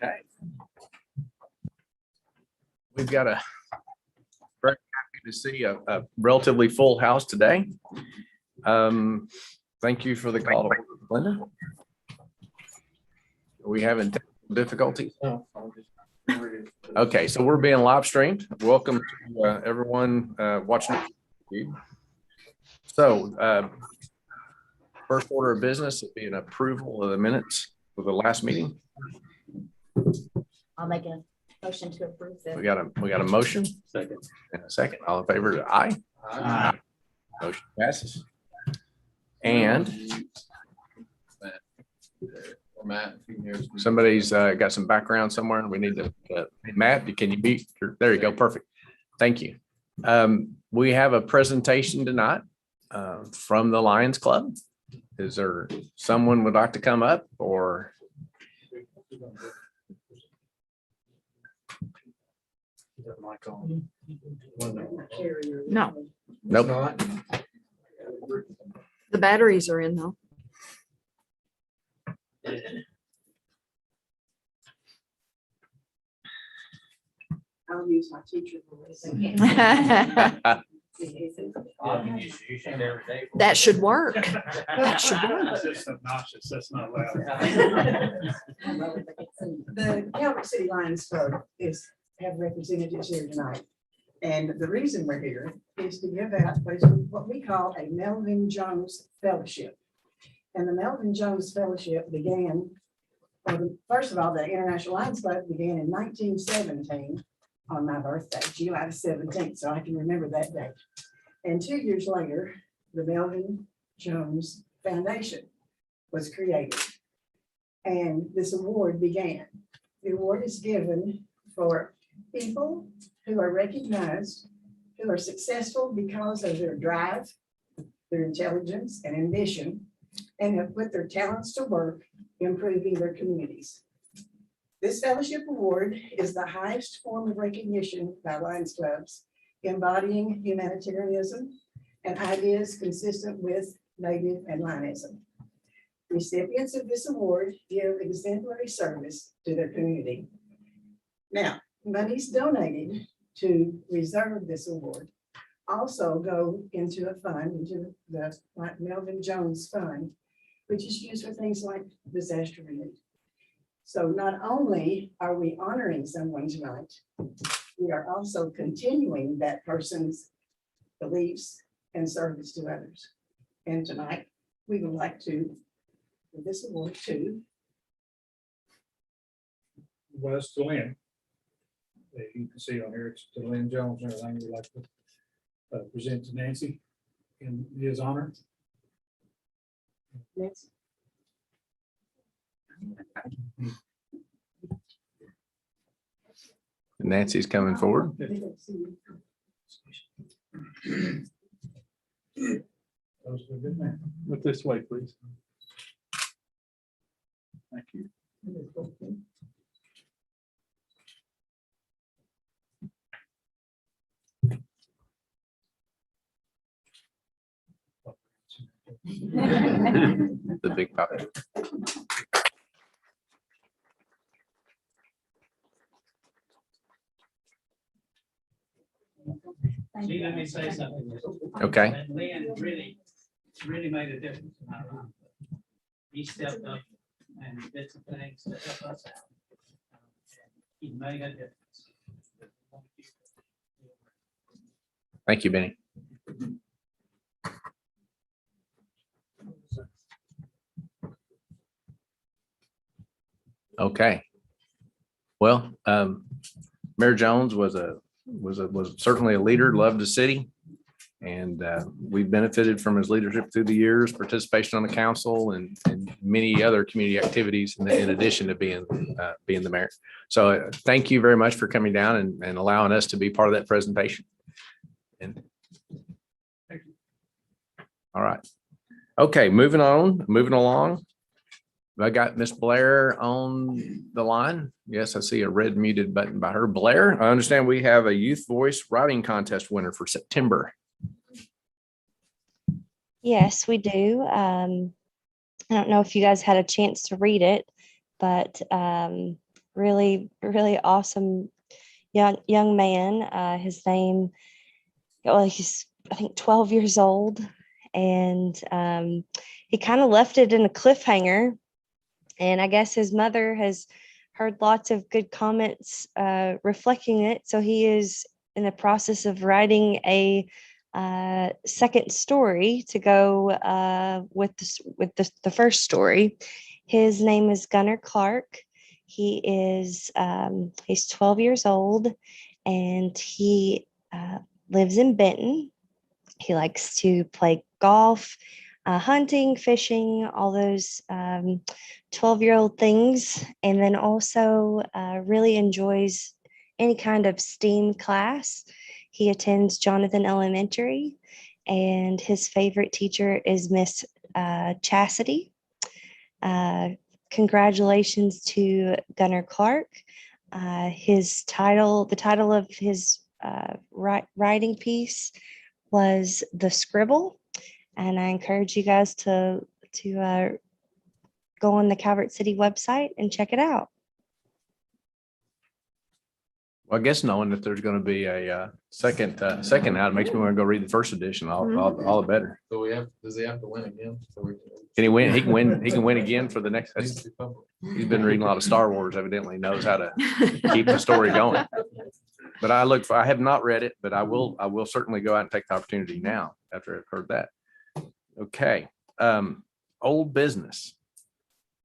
Okay. We've got a very happy to see a relatively full house today. Thank you for the call, to order, Linda. Are we having technical difficulties? Okay, so we're being live streamed. Welcome to everyone watching. So first order of business would be an approval of the minutes for the last meeting. I'll make a motion to approve this. We got a motion. Second. And a second. All in favor, aye. Aye. Motion passes. And somebody's got some background somewhere and we need to, Matt, can you be, there you go. Perfect. Thank you. We have a presentation tonight from the Lions Club. Is there someone would like to come up or? No, Nope. the batteries are in though. I'll use my teacher voice. That should work. That should work. That's just obnoxious. That's not loud. The Calvert City Lions Club have representatives here tonight. And the reason we're here is to give out what we call a Melvin Jones Fellowship. And the Melvin Jones Fellowship began, first of all, the International Lions Club began in 1917 on my birthday, July 17th, so I can remember that day. And 2 years later, the Melvin Jones Foundation was created. And this award began. The award is given for people who are recognized, who are successful because of their drive, their intelligence and ambition, and have put their talents to work improving their communities. This fellowship award is the highest form of recognition by Lions clubs, embodying humanitarianism and ideas consistent with Native and Lionism. Recipients of this award give exemplary service to their community. Now, monies donated to reserve this award also go into a fund, into the Melvin Jones Fund, which is used for things like disaster relief. So not only are we honoring someone tonight, we are also continuing that person's beliefs and service to others. And tonight, we would like to give this award to Was to Lynn. You can see on here, it's to Lynn Jones and everything. We'd like to present to Nancy in his honor. Nancy. Nancy's coming forward. Those are good men. Look this way, please. Thank you. The big puppy. See, let me say something. Okay. And Lynn really made a difference in my life. He stepped up and did some things to help us out. He made a difference. Thank you, Benny. Okay. Well, Mayor Jones was certainly a leader, loved the city. And we've benefited from his leadership through the years, participation on the council and many other community activities in addition to being the mayor. So thank you very much for coming down and allowing us to be part of that presentation. And Thank you. All right. Okay, moving along. I got Miss Blair on the line. Yes, I see a red muted button by her. Blair, I understand we have a youth voice writing contest winner for September. Yes, we do. I don't know if you guys had a chance to read it, but really, really awesome young man. His name, well, he's I think 12 years old, and he kind of left it in a cliffhanger. And I guess his mother has heard lots of good comments reflecting it. So he is in the process of writing a second story to go with the first story. His name is Gunnar Clark. He's 12 years old, and he lives in Benton. He likes to play golf, hunting, fishing, all those 12-year-old things. And then also really enjoys any kind of STEAM class. He attends Jonathan Elementary, and his favorite teacher is Miss Chastity. Congratulations to Gunnar Clark. The title of his writing piece was The Scribble, and I encourage you guys to go on the Calvert City website and check it out. Well, I guess knowing that there's going to be a second out makes me want to go read the first edition. All the better. So does he have to win again? Can he win? He can win again for the next. He's been reading a lot of Star Wars, evidently knows how to keep the story going. But I have not read it, but I will certainly go out and take the opportunity now after I've heard that. Okay. Old business.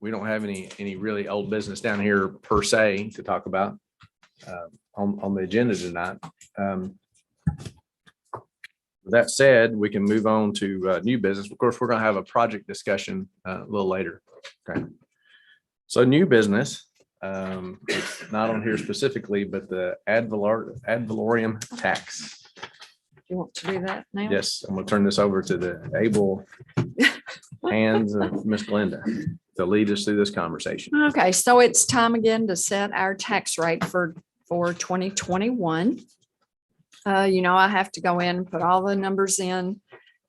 We don't have any really old business down here per se to talk about on the agenda tonight. With that said, we can move on to new business. Of course, we're going to have a project discussion a little later. Okay. So new business, it's not on here specifically, but the ad valorem tax. You want to do that now? Yes, I'm going to turn this over to the able hands of Miss Glenda to lead us through this conversation. Okay, so it's time again to set our tax rate for 2021. I have to go in and put all the numbers in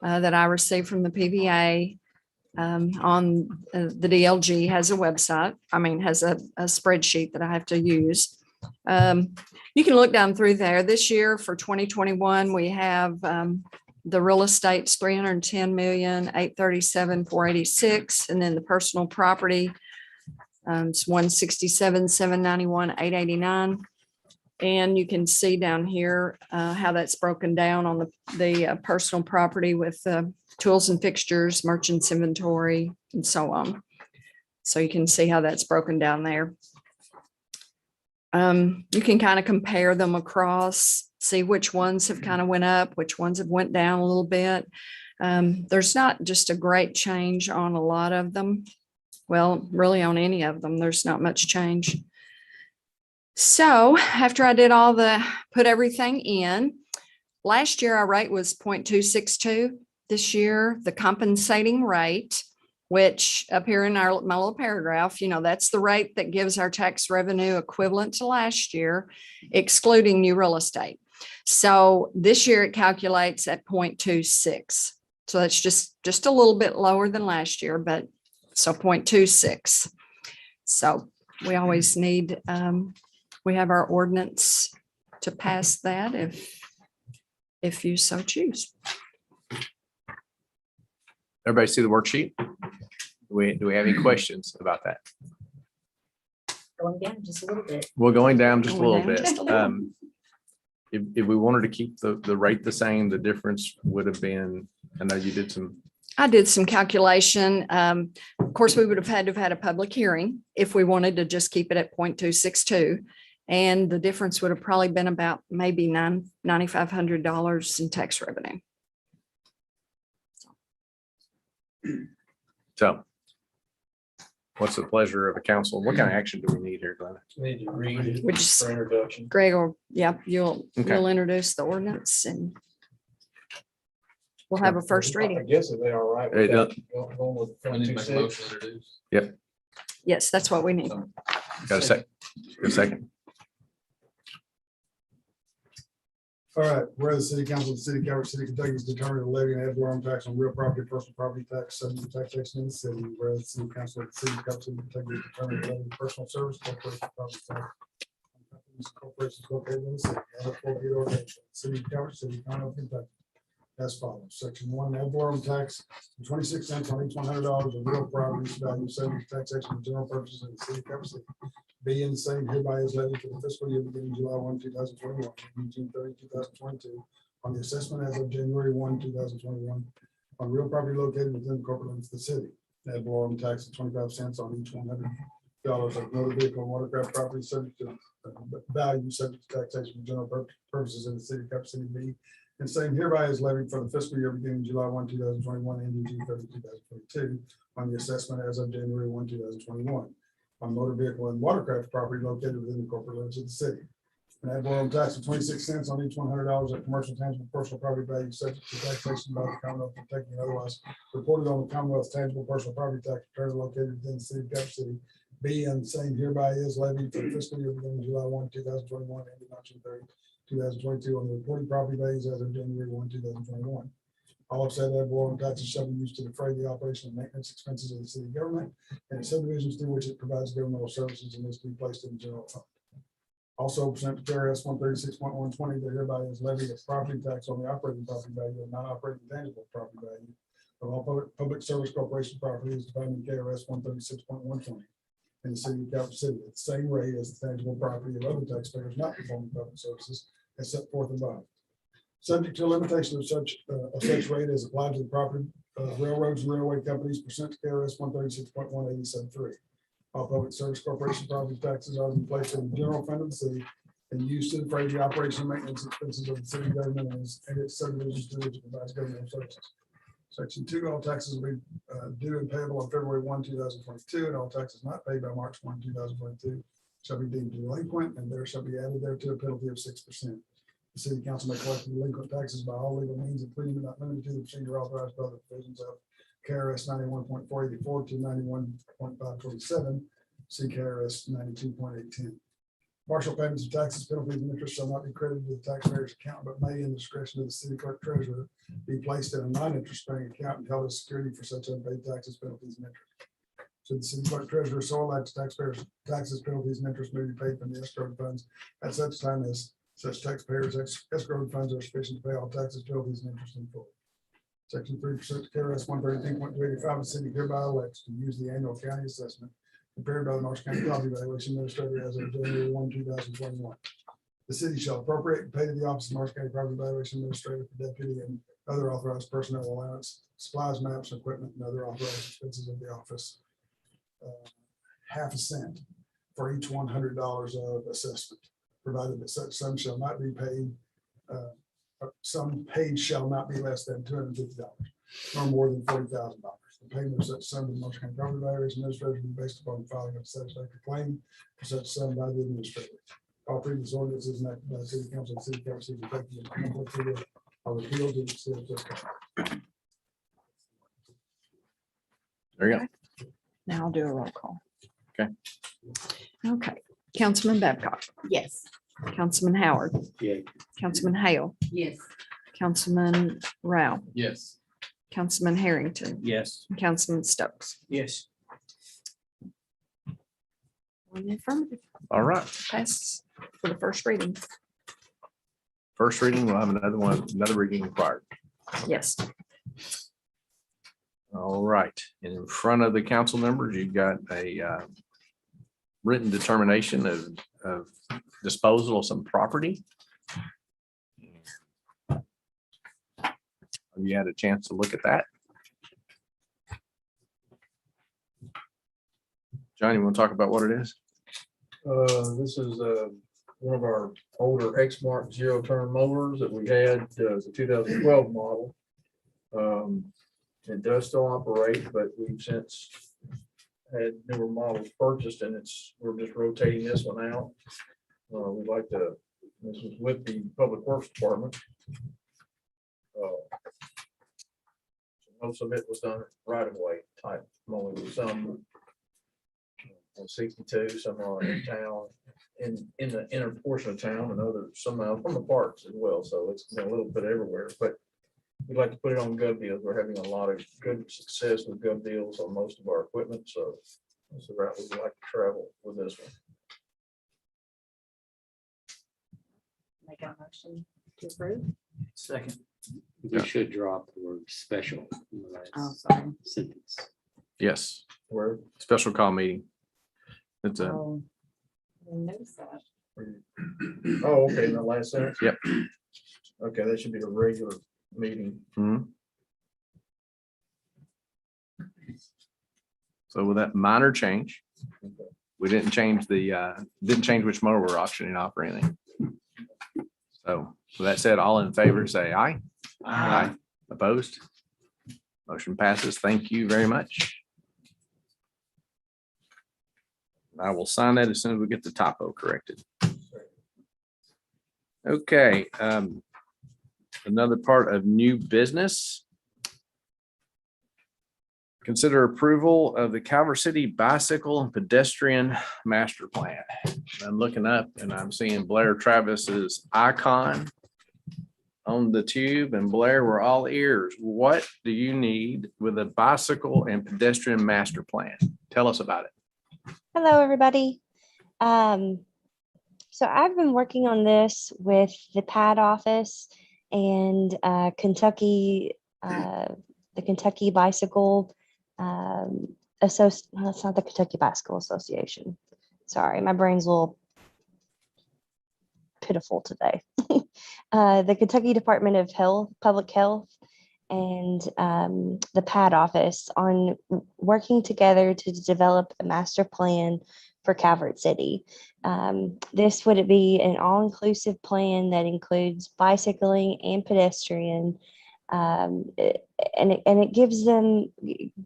that I received from the PVA. On the DLG has a website, has a spreadsheet that I have to use. You can look down through there. This year for 2021, we have the real estate's 310,837,486, and then the personal property it's 167,791,889. And you can see down here how that's broken down on the personal property with tools and fixtures, merchant's inventory, and so on. So you can see how that's broken down there. You can kind of compare them across, see which ones have kind of went up, which ones have went down a little bit. There's not just a great change on a lot of them. Well, really on any of them, there's not much change. So after I did put everything in, last year our rate was 0.262. This year, the compensating rate, which up here in my little paragraph, that's the rate that gives our tax revenue equivalent to last year, excluding new real estate. So this year it calculates at 0.26. So that's just a little bit lower than last year, but so 0.26. So we always need, we have our ordinance to pass that if you so choose. Everybody see the worksheet? Do we have any questions about that? Going down just a little bit. Well, going down just a little Going down bit. just a little. If we wanted to keep the rate the same, the difference would have been, I know you did some. I did some calculation. Of course, we would have had to have had a public hearing if we wanted to just keep it at 0.262. And the difference would have probably been about maybe $9,500 in tax revenue. So what's the pleasure of the council? What kind of action do we need here, Glenn? Need to read it We just- for introduction. Greg, or you'll Okay. introduce the ordinance and we'll have a first I reading. guess if they are right. Hey, with that, going with We need to make a motion 0.26. to introduce. Yes, that's what we need. Got a second? All right, whereas the city council of the city of Calvert City, Kentucky is determined to levy an ad valorem tax on real property, personal property tax, subject to taxation in the city. Whereas the city council of the city of Calvert City, Kentucky is determined to levy personal service corporation property tax on companies and corporations located in the city. I look forward to your ordinance. City of Calvert City, Commonwealth of Kentucky. As follows: Section 1, ad valorem tax, 26 cents on each $100 of real property value subject to taxation for general purposes in the city of Calvert City. Be and the same hereby is levied for the fiscal year beginning July 1, 2021, and June 30, 2022, on the assessment as of January 1, 2021, on real property located within the corporate limits of the city. Ad valorem tax of 25 cents on each $100 of motor vehicle and watercraft property subject to value subject to taxation for general purposes in the city of Calvert City. B and same hereby is levied for the fiscal year beginning July 1, 2021, and June 30, 2022, on the assessment as of January 1, 2021. On motor vehicle and watercraft property located within the corporate limits of the city. An ad valorem tax of 26 cents on each $100 of commercial tangible personal property value subject to taxation by the Commonwealth of Kentucky and otherwise reported on the Commonwealth's tangible personal property tax return located within the city of Calvert City. B and the same hereby is levied for the fiscal year beginning July 1, 2021, and June 30, 2022, on the reported property values as of January 1, 2021. All of said ad valorem taxes shall be used to defray the operation and maintenance expenses of the city government and its subdivisions through which it provides governmental services and is to be placed in the general fund. Also, pursuant to KRS 136.120, there hereby is levied a property tax on the operating property value and non-operating tangible property value of all public service corporation property as defined in KRS 136.120 in the city of Calvert City at the same rate as the tangible property of other taxpayers not performing public services as set forth above. Subject to a limitation of such rate as applied to the property of railroads and railway companies pursuant to KRS 136.1873. All public service corporation property taxes are to be placed in the general fund of the city and used to defray the operation and maintenance expenses of the city government and its subdivisions to which it provides governmental services. Section 2, all taxes will be due and payable on February 1, 2022, and all taxes not paid by March 1, 2022 shall be deemed delinquent, and there shall be added thereto a penalty of 6%. The city council may collect delinquent taxes by all legal means, including but not limited to the procedure authorized by the provisions of KRS 91.484 to 91.527, see KRS 92.810. Partial payments of taxes, penalties, and interest shall not be credited to the taxpayer's account, but may, in discretion of the city clerk treasurer, be placed in a non-interest bearing account and held as security for such unpaid taxes, penalties, and interest. Should the city clerk treasurer so elect, taxpayers' taxes, penalties, and interest may be paid from the escrow funds at such time as such taxpayers' escrow funds are sufficient to pay all taxes, penalties, and interest in full. Section 3% to KRS 133.285, the city hereby elects to use the annual county assessment prepared by the Marshall County Property Valuation Administrator as of January 1, 2021. The city shall appropriate and pay to the office of Marshall County Property Valuation Administrator for deputy and other authorized personnel allowance, supplies, maps, equipment, and other authorized expenses of the office. 0.5 cent for each $100 of assessment, provided that such sum shall not be paid. Some paid shall not be less than $250 or more than $40,000. The payment of such sum to the Marshall County Property Valuation Administrator will be based upon the filing of a satisfactory claim for such sum by the administrator. All previous ordinances enacted by the city council of the city of Calvert City, Kentucky are repealed to the extent of this. There you go. Now I'll do a roll call. Okay. Okay, Councilman Babcock, Yes. Councilman Howard, Yeah. Councilman Hale, Yes. Councilman Rao, Yes. Councilman Harrington, Yes. and Councilman Stokes. Yes. One affirmative, All right. passes for the first reading. First reading, we'll have another reading required. Yes. All right. And in front of the council members, you've got a written determination of disposal of some property. Have you had a chance to look at that? John, you want to talk about what it is? This is one of our older Exmark zero turn mowers that we had, the 2012 model. It does still operate, but we've since had newer models purchased, and we're just rotating this one out. We'd like to, this was with the Public Works Department. Most of it was done right of way type mowing, with some on 62, some are in town, in the inner portion of town, and others, some out from the parks as well, so it's a little bit everywhere, but we'd like to put it on Gov Deals. We're having a lot of good success with Gov Deals on most of our equipment, so that's the route we'd like to travel with this one. Make a motion to approve. Second. Yeah. We should drop the word special in the Oh, last sorry. sentence. Yes, Where, special call meeting. It's a, Oh, I didn't notice that. oh, okay, in the last sentence? Yep. Okay, that should be a regular meeting. mhm. So with that minor change, we didn't change which mower we're auctioning off or anything. So with that said, all in favor, say aye. Aye. Opposed? Motion passes. Thank you very much. I will sign that as soon as we get the typo corrected. Okay, another part of new business. Consider approval of the Calvert City Bicycle and Pedestrian Master Plan. I'm looking up and I'm seeing Blair Travis's icon on the tube, and Blair, we're all ears. What do you need with a bicycle and pedestrian master plan? Tell us about it. Hello, everybody. So I've been working on this with the PAD office and the Kentucky Bicycle it's not the Kentucky Bicycle Association. Sorry, my brain's a little pitiful today. The Kentucky Department of Public Health, and the PAD office on working together to develop a master plan for Calvert City. This would be an all-inclusive plan that includes bicycling and pedestrian, and it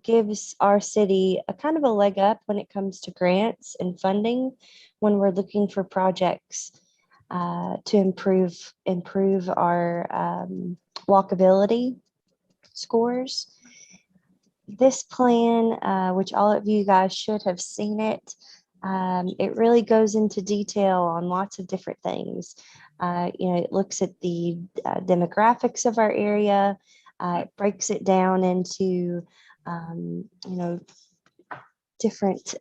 gives our city a kind of a leg up when it comes to grants and funding when we're looking for projects to improve our walkability scores. This plan, which all of you guys should have seen it, it really goes into detail on lots of different things. It looks at the demographics of our area. It breaks it down into, different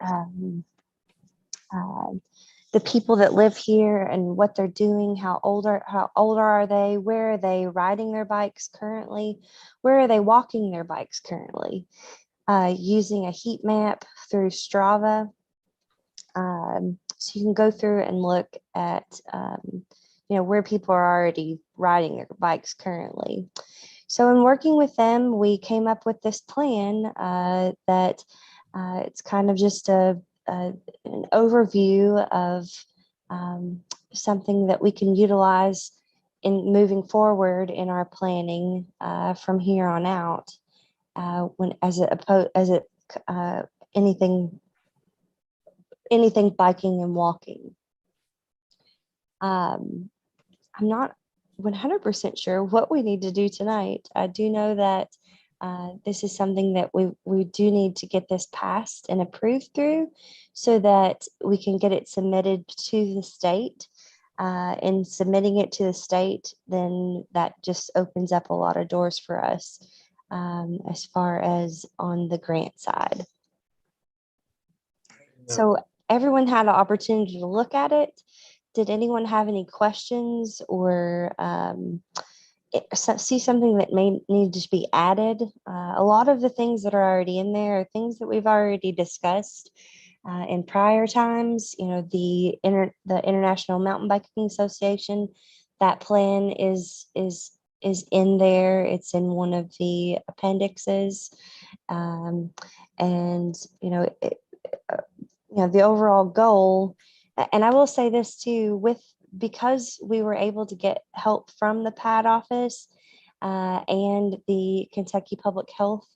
the people that live here and what they're doing, how older are they, where are they riding their bikes currently, where are they walking their bikes currently, using a heat map through Strava. So you can go through and look at where people are already riding their bikes currently. So in working with them, we came up with this plan that it's kind of just an overview of something that we can utilize in moving forward in our planning from here on out. Anything biking and walking. I'm not 100% sure what we need to do tonight. I do know that this is something that we do need to get this passed and approved through so that we can get it submitted to the state. And submitting it to the state, then that just opens up a lot of doors for us as far as on the grant side. So everyone had an opportunity to look at it. Did anyone have any questions or see something that may need to be added? A lot of the things that are already in there are things that we've already discussed in prior times. The International Mountain Biking Association, that plan is in there. It's in one of the appendixes, and the overall goal. And I will say this too, because we were able to get help from the PAD office and the Kentucky Public Health,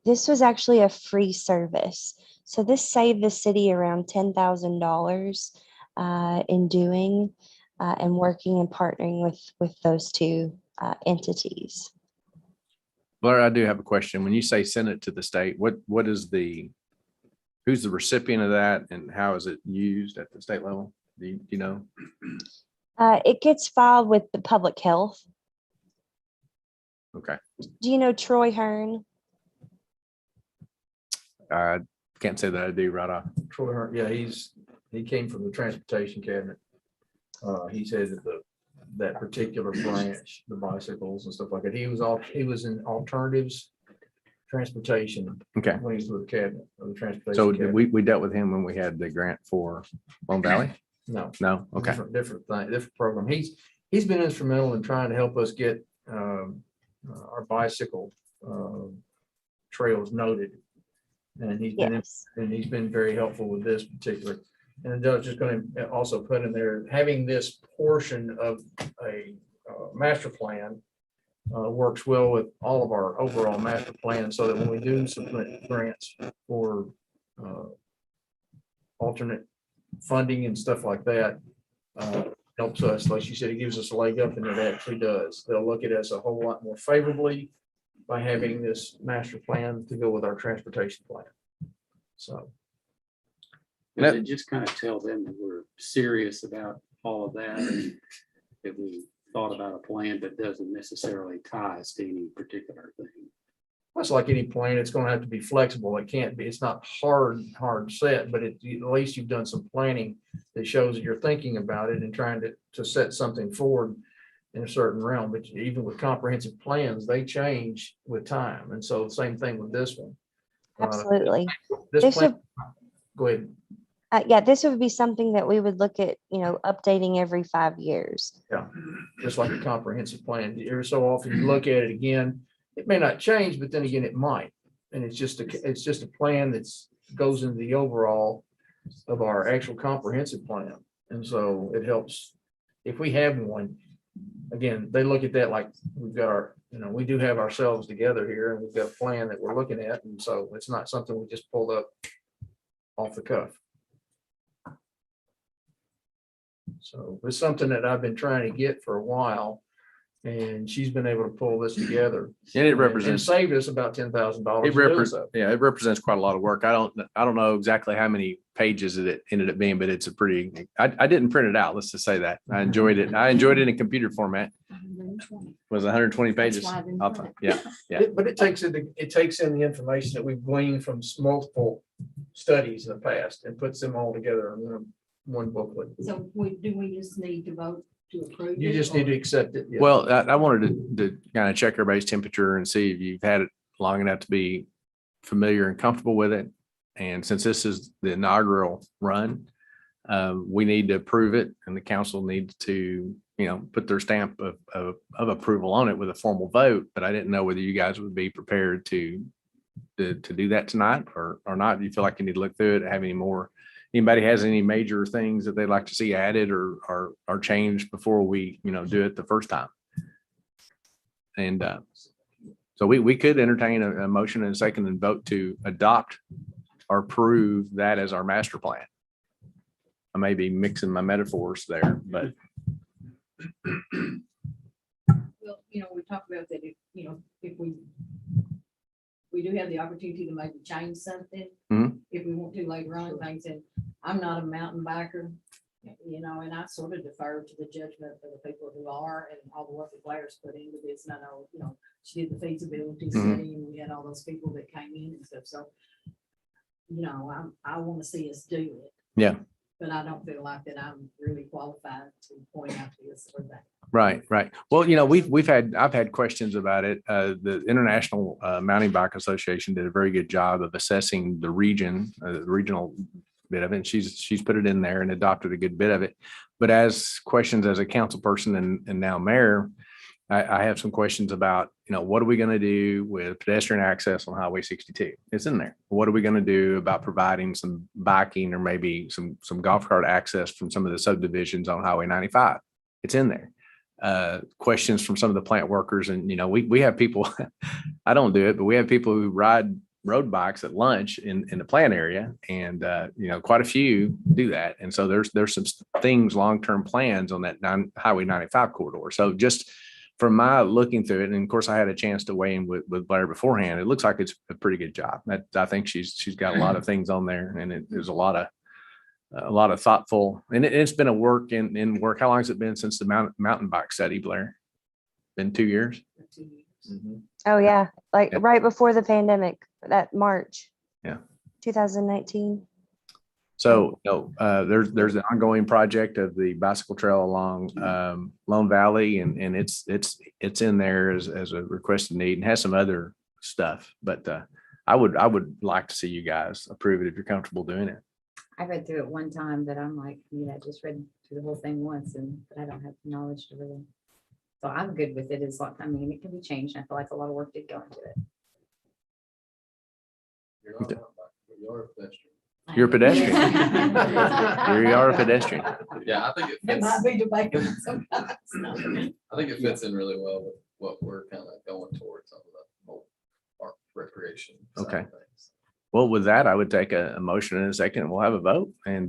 this was actually a free service. So this saved the city around $10,000 in doing and working and partnering with those two entities. Blair, I do have a question. When you say send it to the state, what is the who's the recipient of that and how is it used at the state level? Do you know? It gets filed with the public health. Okay. Do you know Troy Hearn? I can't say that I do right off. Troy Hunt, yeah, he came from the transportation cabinet. He's headed that particular branch, the bicycles and stuff like that. He was in alternatives transportation Okay. when he was with the cabinet, or the transportation. So cabinet. we dealt with him when we had the grant for Lone Valley? No, No? Okay. different thing, different program. He's been instrumental in trying to help us get our bicycle trails noted. And Yes. he's been very helpful with this particular. And I was just going to also put in there, having this portion of a master plan works well with all of our overall master plan, so that when we do submit grants for alternate funding and stuff like that, helps us, like you said, it gives us a leg up, and it actually does. They'll look at us a whole lot more favorably by having this master plan to go with our transportation plan. So. Does it just kind of tell them that we're serious about all of that? And that we thought about a plan, but doesn't necessarily tie us to any particular thing? It's like any plan, it's gonna have to be flexible. It can't be, it's not hard set, but at least you've done some planning that shows that you're thinking about it and trying to set something forward in a certain realm. But even with comprehensive plans, they change with time. And so same thing with this one. Absolutely. This This plan, would, go ahead. yeah, this would be something that we would look at, updating every 5 years. Yeah, just like a comprehensive plan. Every so often you look at it again, it may not change, but then again, it might. And it's just a plan that's goes into the overall of our actual comprehensive plan. And so it helps if we have one. Again, they look at that like we've got our, we do have ourselves together here, and we've got a plan that we're looking at. And so it's not something we just pulled up off the cuff. So it's something that I've been trying to get for a while, and she's been able to pull this together. And it And represents, saved us about $10,000. it represents, yeah, it represents quite a lot of work. I don't know exactly how many pages it ended up being, but it's a pretty, I didn't print it out. Let's just say that. I enjoyed it. I enjoyed it in computer format. Was 120 pages. why I didn't I'll print Yeah. Yeah. But it takes in the information that we've gleaned from multiple studies in the past and puts them all together in one booklet. So do we just need to vote to approve? You just need to accept it. yeah. Well, I wanted to kind of check everybody's temperature and see if you've had it long enough to be familiar and comfortable with it. And since this is the inaugural run, we need to approve it, and the council needs to, put their stamp of approval on it with a formal vote. But I didn't know whether you guys would be prepared to do that tonight or not. Do you feel like you need to look through it, have anybody has any major things that they'd like to see added or changed before we, do it the first time? And so we could entertain a motion and a second and vote to adopt or approve that as our master plan. I may be mixing my metaphors there, but Well, we talked about that if we do have the opportunity to maybe change something. Mhm. If we want to later on, things, and I'm not a mountain biker, and I sort of defer to the judgment of the people who are and all the work the players put into this. And I know, she did the feasibility study and we had all those people that came in and stuff. So, I want to see us do it. Yeah. But I don't feel like that I'm really qualified to point out this or that. Right. Well, I've had questions about it. The International Mountain Bike Association did a very good job of assessing the regional bit of it. And she's put it in there and adopted a good bit of it. But as questions as a council person and now mayor, I have some questions about, what are we going to do with pedestrian access on Highway 62? It's in there. What are we going to do about providing some biking or maybe some golf cart access from some of the subdivisions on Highway 95? It's in there. Questions from some of the plant workers. And, we have people, I don't do it, but we have people who ride road bikes at lunch in the plant area. And, quite a few do that. And so there's some things, long-term plans on that Highway 95 corridor. So just from my looking through it, and of course I had a chance to weigh in with Blair beforehand, it looks like it's a pretty good job. That I think she's got a lot of things on there, and there's a lot of thoughtful, and it's been a work in work. How long has it been since the mountain bike study, Blair? Been 2 years? Oh, yeah, like Yeah. right before the pandemic, that March. Yeah. 2019. So, there's an ongoing project of the bicycle trail along Lone Valley, and it's in there as a requested need and has some other stuff. But I would like to see you guys approve it if you're comfortable doing it. I read through it one time, but I'm like, just read through the whole thing once but I don't have the knowledge to really. So I'm good with it as long, I mean, it can be changed. I feel like a lot of work did go into it. You're a pedestrian. You are a pedestrian. Yeah, I think it It fits, might be debatable sometimes. No. I think it fits in really well with what we're kind of going towards on the whole park recreation. side of Okay. things. Well, with that, I would take a motion in a second, and we'll have a vote and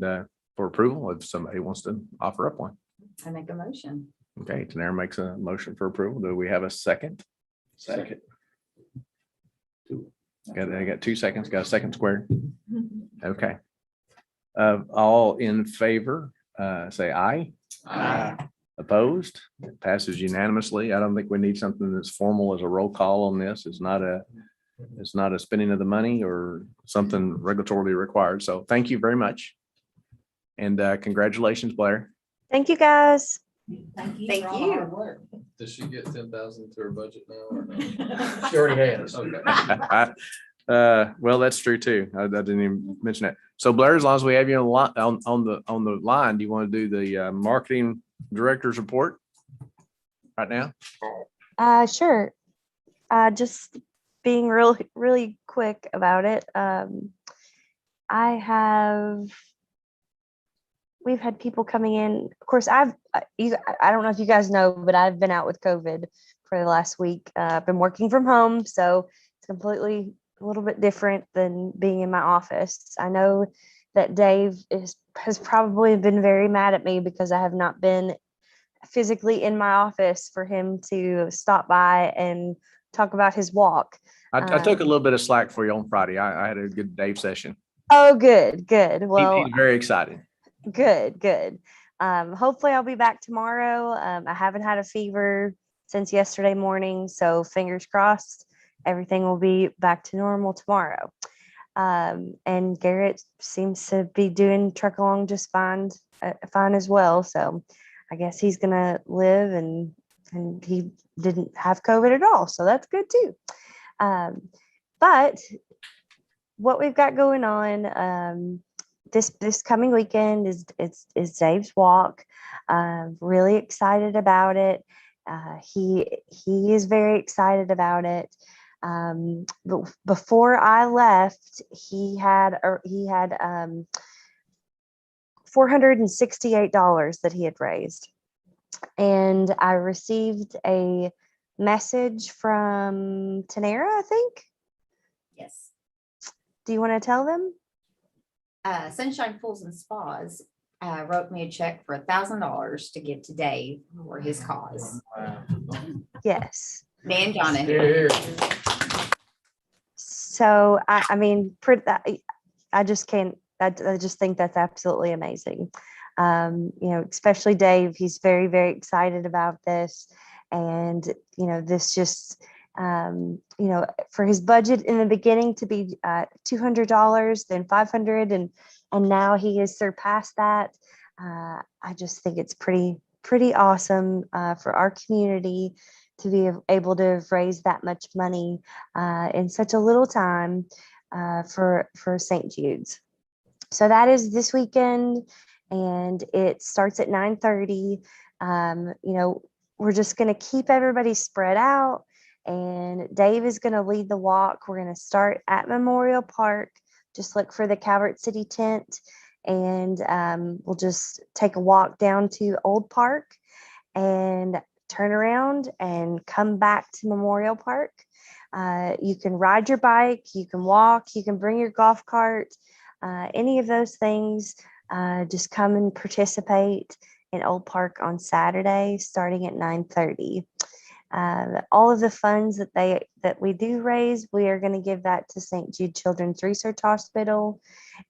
for approval if somebody wants to offer up one. I make a motion. Okay, Tanera makes a motion for approval. Do we have a second? Second. I got 2 seconds, got a second square. Okay. All in favor, say aye. Opposed? It passes unanimously. I don't think we need something that's formal as a roll call on this. It's not a spending of the money or something regulatorily required. So thank you very much. And congratulations, Blair. Thank you, guys. Thank you Thank for all the you. hard work. Does she get 10,000 to her budget now or no? She already has. Okay. Well, that's true too. I didn't even mention that. So Blair, as long as we have you on the line, do you want to do the marketing director's report right now? Sure. Just being really quick about it. We've had people coming in. Of course, I don't know if you guys know, but I've been out with COVID for the last week. I've been working from home, so it's completely a little bit different than being in my office. I know that Dave has probably been very mad at me because I have not been physically in my office for him to stop by and talk about his walk. I took a little bit of slack for you on Friday. I had a good Dave session. Oh, good. Well, He's very excited. Good. Hopefully I'll be back tomorrow. I haven't had a fever since yesterday morning, so fingers crossed everything will be back to normal tomorrow. And Garrett seems to be doing truck along just fine as well. So I guess he's gonna live and he didn't have COVID at all. So that's good too. But what we've got going on, this coming weekend is Dave's walk. Really excited about it. He is very excited about it. But before I left, he had $468 that he had raised, and I received a message from Tanera, I think. Yes. Do you want to tell them? Sunshine Pools and Spas wrote me a check for $1,000 to give to Dave for his cause. Yes. Dan Donahue. Here. So I mean, I just can't. I just think that's absolutely amazing. Especially Dave. He's very, very excited about this, and this just for his budget in the beginning to be $200, then $500, and now he has surpassed that. I just think it's pretty awesome for our community to be able to raise that much money in such a little time for St. Jude's. So that is this weekend, and it starts at 9:30. We're just going to keep everybody spread out, and Dave is going to lead the walk. We're going to start at Memorial Park. Just look for the Calvert City tent, and we'll just take a walk down to Old Park and turn around and come back to Memorial Park. You can ride your bike, you can walk, you can bring your golf cart, any of those things. Just come and participate in Old Park on Saturday, starting at 9:30. All of the funds that we do raise, we are going to give that to St. Jude Children's Research Hospital.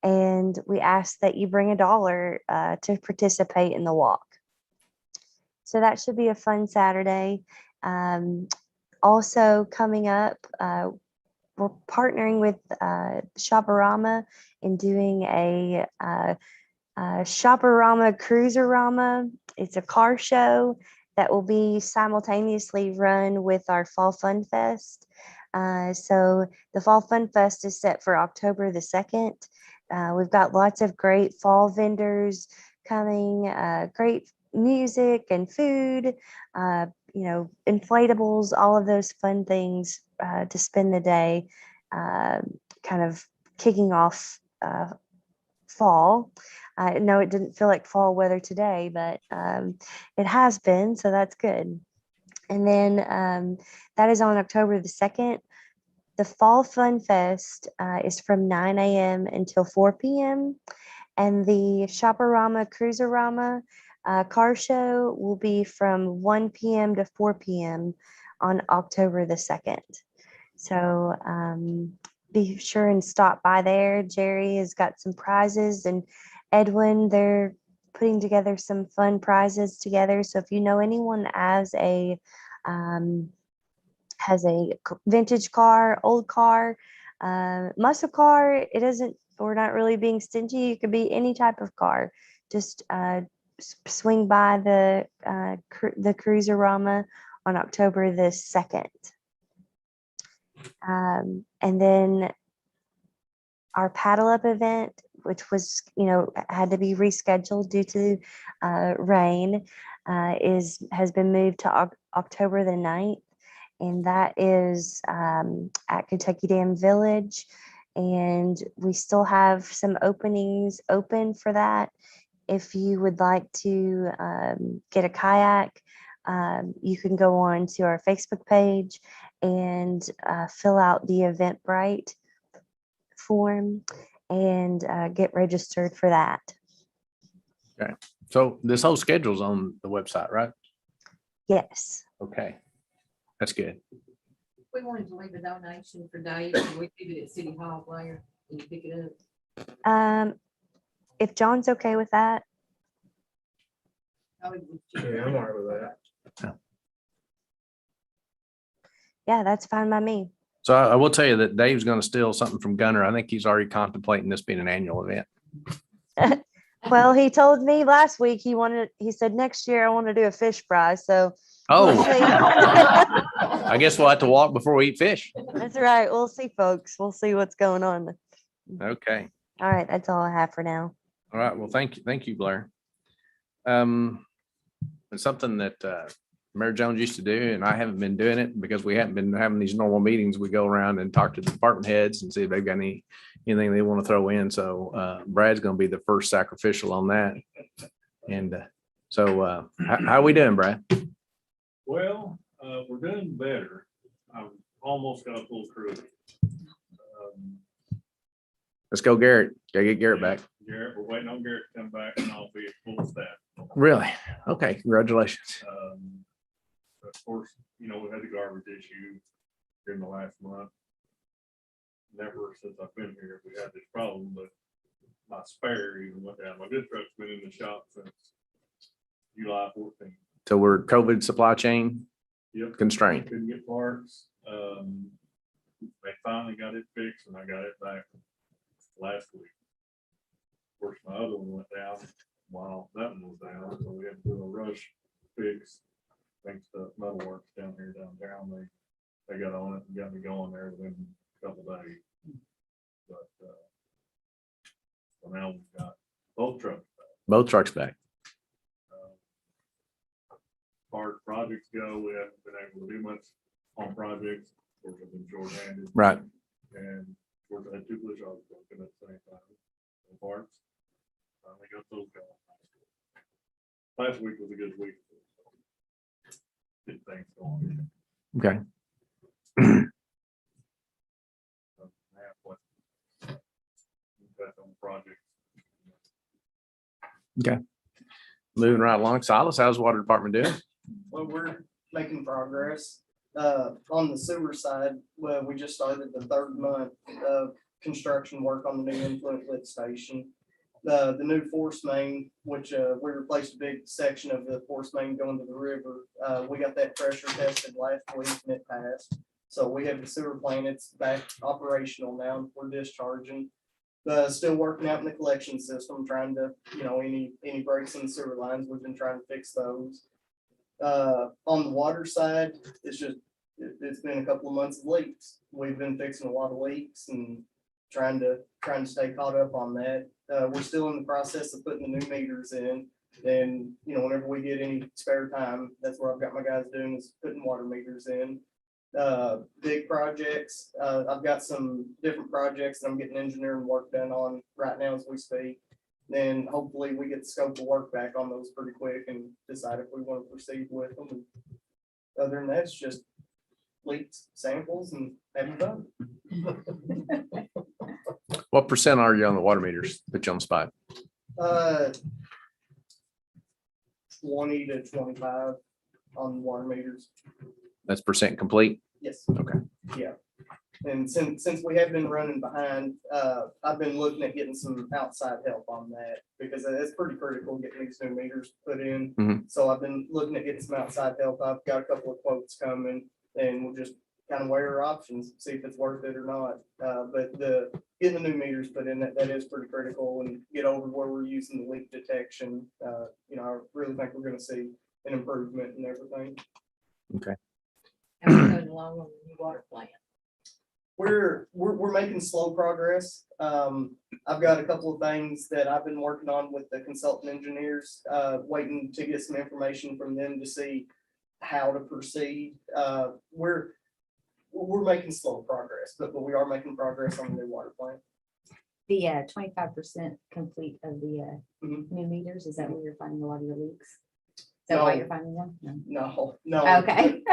And we ask that you bring $1 to participate in the walk. So that should be a fun Saturday. Also coming up, we're partnering with Shoparama in doing a Shoparama Cruiserama. It's a car show that will be simultaneously run with our Fall Fun Fest. So the Fall Fun Fest is set for October the 2nd. We've got lots of great fall vendors coming, great music and food, inflatables, all of those fun things to spend the day kind of kicking off fall. I know it didn't feel like fall weather today, but it has been, so that's good. And then that is on October the 2nd. The Fall Fun Fest is from 9 a.m. until 4 p.m. And the Shoparama Cruiserama car show will be from 1 p.m. to 4 p.m. on October the 2nd. So be sure and stop by there. Jerry has got some prizes, and Edwin, they're putting together some fun prizes together. So if you know anyone has a vintage car, old car, muscle car, it isn't, we're not really being stingy. It could be any type of car. Just swing by the Cruiserama on October the 2nd. And then our paddle up event, which was, had to be rescheduled due to rain, has been moved to October the 9th. And that is at Kentucky Dam Village. And we still have some openings open for that. If you would like to get a kayak, you can go on to our Facebook page and fill out the Eventbrite form and get registered for that. Okay. So this whole schedule's on the website, right? Yes. Okay. That's good. We wanted to leave a donation for Dave, and we did it at City Hall later. Can you pick it up? If John's okay with that. Oh, Yeah, I'm all right with that. Yeah, that's fine by me. So I will tell you that Dave's going to steal something from Gunner. I think he's already contemplating this being an annual event. Well, he told me last week he said next year I want to do a fish fry. So Oh, we'll see. I guess we'll have to walk before we eat fish. That's right. We'll see, folks. We'll see what's going on. Okay. All right. That's all I have for now. All right. Well, thank you. Thank you, Blair. It's something that Mayor Jones used to do, and I haven't been doing it because we haven't been having these normal meetings. We go around and talk to the department heads and see if they've got anything they want to throw in. So Brad's going to be the first sacrificial on that. And so how are we doing, Brad? Well, we're doing better. I've almost got a full crew. Let's go, Garrett. Gotta get Garrett back. Garrett, we're waiting on Garrett to come back and I'll be at full staff. Really? Okay. Congratulations. Of course, we had the garbage issue during the last month. Never since I've been here, we had this problem, but my spare even went down. My good truck's been in the shop since July 14th. So we're COVID supply chain Yep. constrained. Couldn't get parts. They finally got it fixed and I got it back last week. Of course, my other one went down while that one was down, so we had to do a rush fix. Thanks to Metalworks down here downtown, they got on it and got me going there within a couple days. But so now we've got both trucks back. Both trucks back. As far as projects go, we haven't been able to do much on projects. Of course, I've been short-handed. Right. And of course, I had two police officers working at the same time. The parts, finally got those going. Last week was a good week. Good things going. Okay. That's on project. Moving right along. Silas, how's the water department doing? Well, we're making progress. On the sewer side, well, we just started the 3rd month of construction work on the new influent lift station. The new force main, which, we replaced a big section of the force main going to the river. We got that pressure tested last week and it passed. So we have the sewer plant, it's back operational now, we're discharging. Still working out in the collection system, trying to, any breaks in the sewer lines, we've been trying to fix those. On the water side, it's been a couple of months of leaks. We've been fixing a lot of leaks and trying to stay caught up on that. We're still in the process of putting the new meters in. And, whenever we get any spare time, that's what I've got my guys doing is putting water meters in. Big projects, I've got some different projects that I'm getting engineering work done on right now as we speak. Then hopefully we get the scope of work back on those pretty quick and decide if we want to proceed with them. And other than that, it's just leaks, samples, and having fun. What percent are you on the water meters that you on the spot? 20 to 25 on water meters. That's percent complete? Yes. Okay. Yeah. And since we have been running behind, I've been looking at getting some outside help on that because it's pretty critical getting these new meters put in. Mhm. So I've been looking at getting some outside help. I've got a couple of quotes coming and we'll just kind of weigh our options, see if it's worth it or not. But getting the new meters put in, that is pretty critical and get over where we're using the leak detection. I really think we're gonna see an improvement in everything. And we're going along on the new water plant. We're making slow progress. I've got a couple of things that I've been working on with the consultant engineers, waiting to get some information from them to see how to proceed. We're making slow progress, but we are making progress on the new water plant. The 25% complete of the Mhm. new meters, is that where you're finding a lot of your leaks? Is that why No. you're finding them? No. Okay.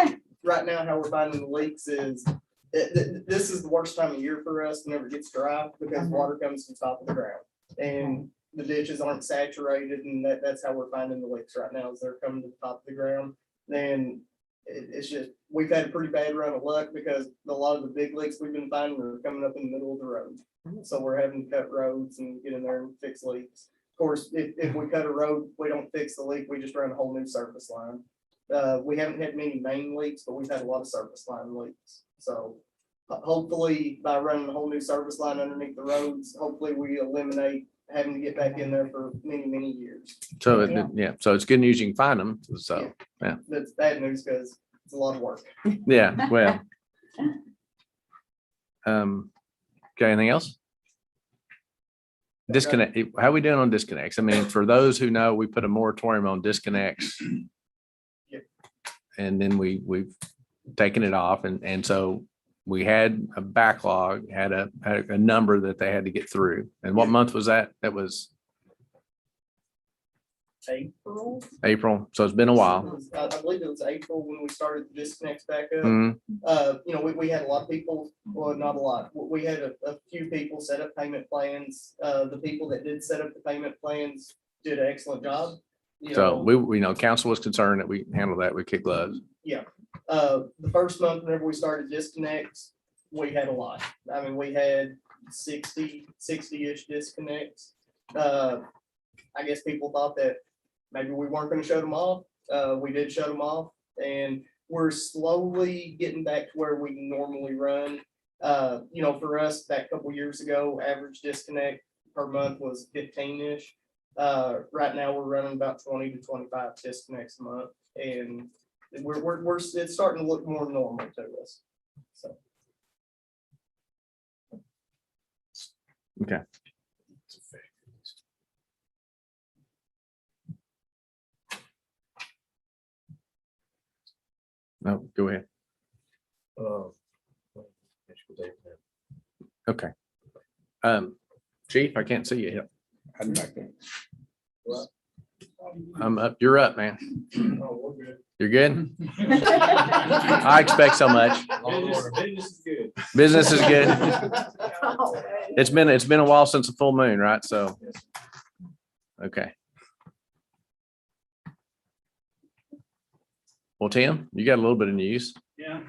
Right now, how we're finding the leaks is, this is the worst time of year for us whenever it gets dry because water comes from the top of the ground. And the ditches aren't saturated and that's how we're finding the leaks right now is they're coming to the top of the ground. Then it's just, we've had a pretty bad run of luck because a lot of the big leaks we've been finding are coming up in the middle of the road. So we're having to cut roads and get in there and fix leaks. Of course, if we cut a road, we don't fix the leak, we just run a whole new surface line. We haven't had many main leaks, but we've had a lot of surface line leaks. So hopefully by running a whole new service line underneath the roads, hopefully we eliminate having to get back in there for many, many years. So, Yeah. so it's good news you can find them. So, That's bad news because it's a lot of work. yeah, well. Okay, anything else? Disconnect, how we doing on disconnects? I mean, for those who know, we put a moratorium on disconnects. Yep. And then we've taken it off and so we had a backlog, had a number that they had to get through. And what month was that? That was April. So it's been a while. I believe it was April when we started the disconnects back up. Mhm. We had a lot of people, well, not a lot. We had a few people set up payment plans. The people that did set up the payment plans did an excellent job. So we know council was concerned that we handled that with kid gloves. The first month, whenever we started disconnects, we had a lot. I mean, we had 60-ish disconnects. I guess people thought that maybe we weren't gonna shut them off. We did shut them off and we're slowly getting back to where we normally run. For us, back a couple years ago, average disconnect per month was 15-ish. Right now, we're running about 20 to 25 disconnects a month and it's starting to look more normal to us. So. Okay. No, go ahead. Okay. Chief, I can't see you yet. I'm back there. I'm up, you're up, man. You're good? I expect so much. Business is good. It's been a while since the full moon, right? So. Okay. Well, Tim, you got a little bit of news. Yeah.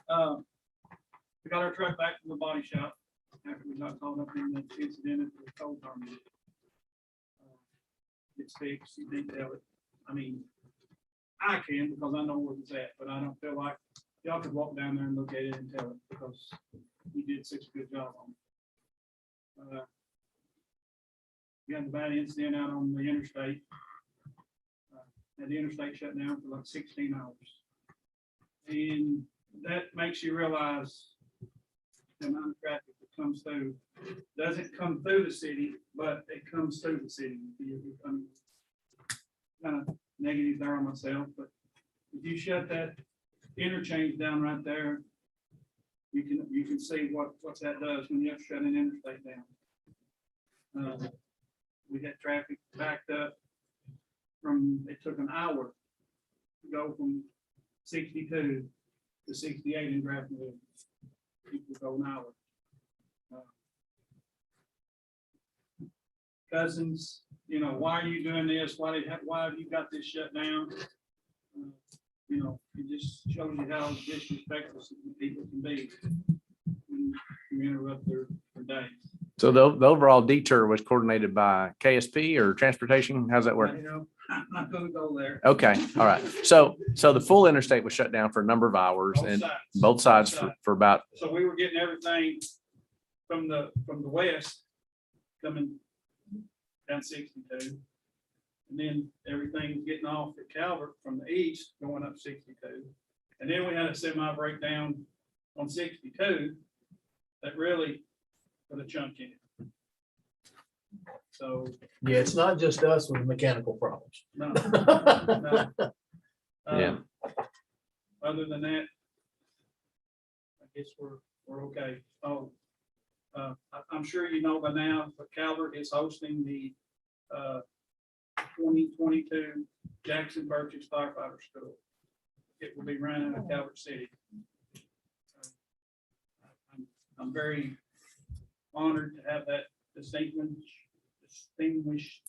We got our truck back from the body shop after we got caught up in the incident at the coal terminal. It's fixed, you detail it. I mean, I can because I know where it's at, but I don't feel like y'all could walk down there and look at it and tell it because he did such a good job on it. We had a bad incident out on the interstate. Had the interstate shut down for like 16 hours. And that makes you realize the amount of traffic that comes through. Doesn't come through the city, but it comes through the city. I'm kind of negative there on myself, but if you shut that interchange down right there, you can see what that does when you have to shut an interstate down. We had traffic backed up it took an hour to go from 62 to 68 in Graftonville. People go an hour. Cousins, why are you doing this? Why have you got this shut down? It just shows you how disrespectful some people can be when you interrupt their day. So the overall detour was coordinated by KSP or transportation? How's that work? I'm not gonna go there. Okay, all right. So the full interstate was shut down for a number of hours and both sides for about, So we were getting everything from the west coming down 62. And then everything getting off at Calvert from the east going up 62. And then we had a semi breakdown on 62 that really put a chunk in it. So, Yeah, it's not just us with mechanical problems. no. No. Yeah. Other than that, I guess we're okay. I'm sure you know by now, but Calvert is hosting the 2022 Jackson Purchase Firefighter School. It will be run out of Calvert City. I'm very honored to have that distinguished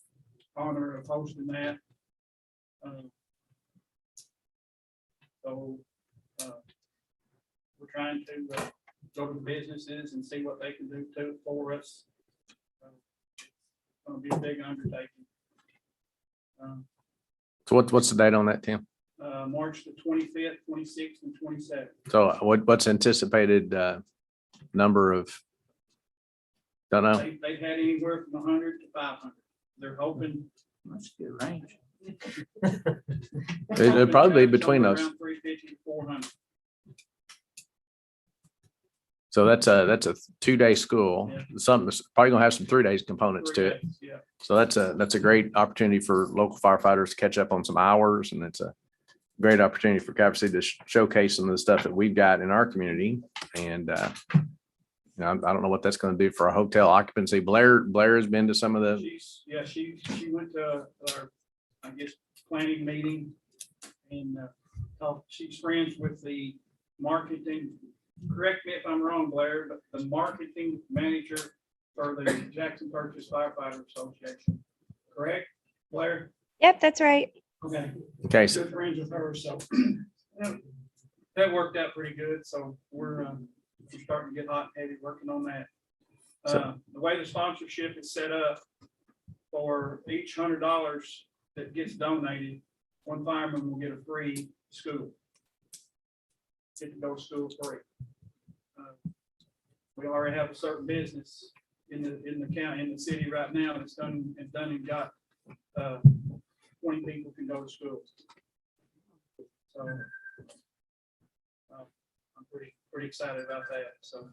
honor of hosting that. We're trying to go to the businesses and see what they can do for us. It's going to be a big undertaking. so what's the date on that, Tim? March the 25th, 26th, and 27th. So what's anticipated number of, don't know. They've had anywhere from 100 to 500. They're hoping. That's a good range. It'd probably be between those. Around 350 to 400. So that's a 2-day school. Yeah. Something probably gonna have some 3 days components to it. 3 days, yeah. So that's a great opportunity for local firefighters to catch up on some hours, and it's a great opportunity for Calvert City to showcase some of the stuff that we've got in our community. And I don't know what that's going to do for our hotel occupancy. Blair has been to some of the. She went to our, I guess, planning meeting, and she's friends with the marketing. Correct me if I'm wrong, Blair, but the marketing manager for the Jackson Purchase Firefighter Association. Correct, Blair? Yep, that's right. Okay. So Good friends with her, so that worked out pretty good. So we're starting to get hot and heavy working on that. The way the sponsorship is set up, for each $100 that gets donated, one fireman will get a free school. Get to go to school free. We already have a certain business in the county, in the city right now that's done and got 20 people can go to school. So I'm pretty excited about that. So.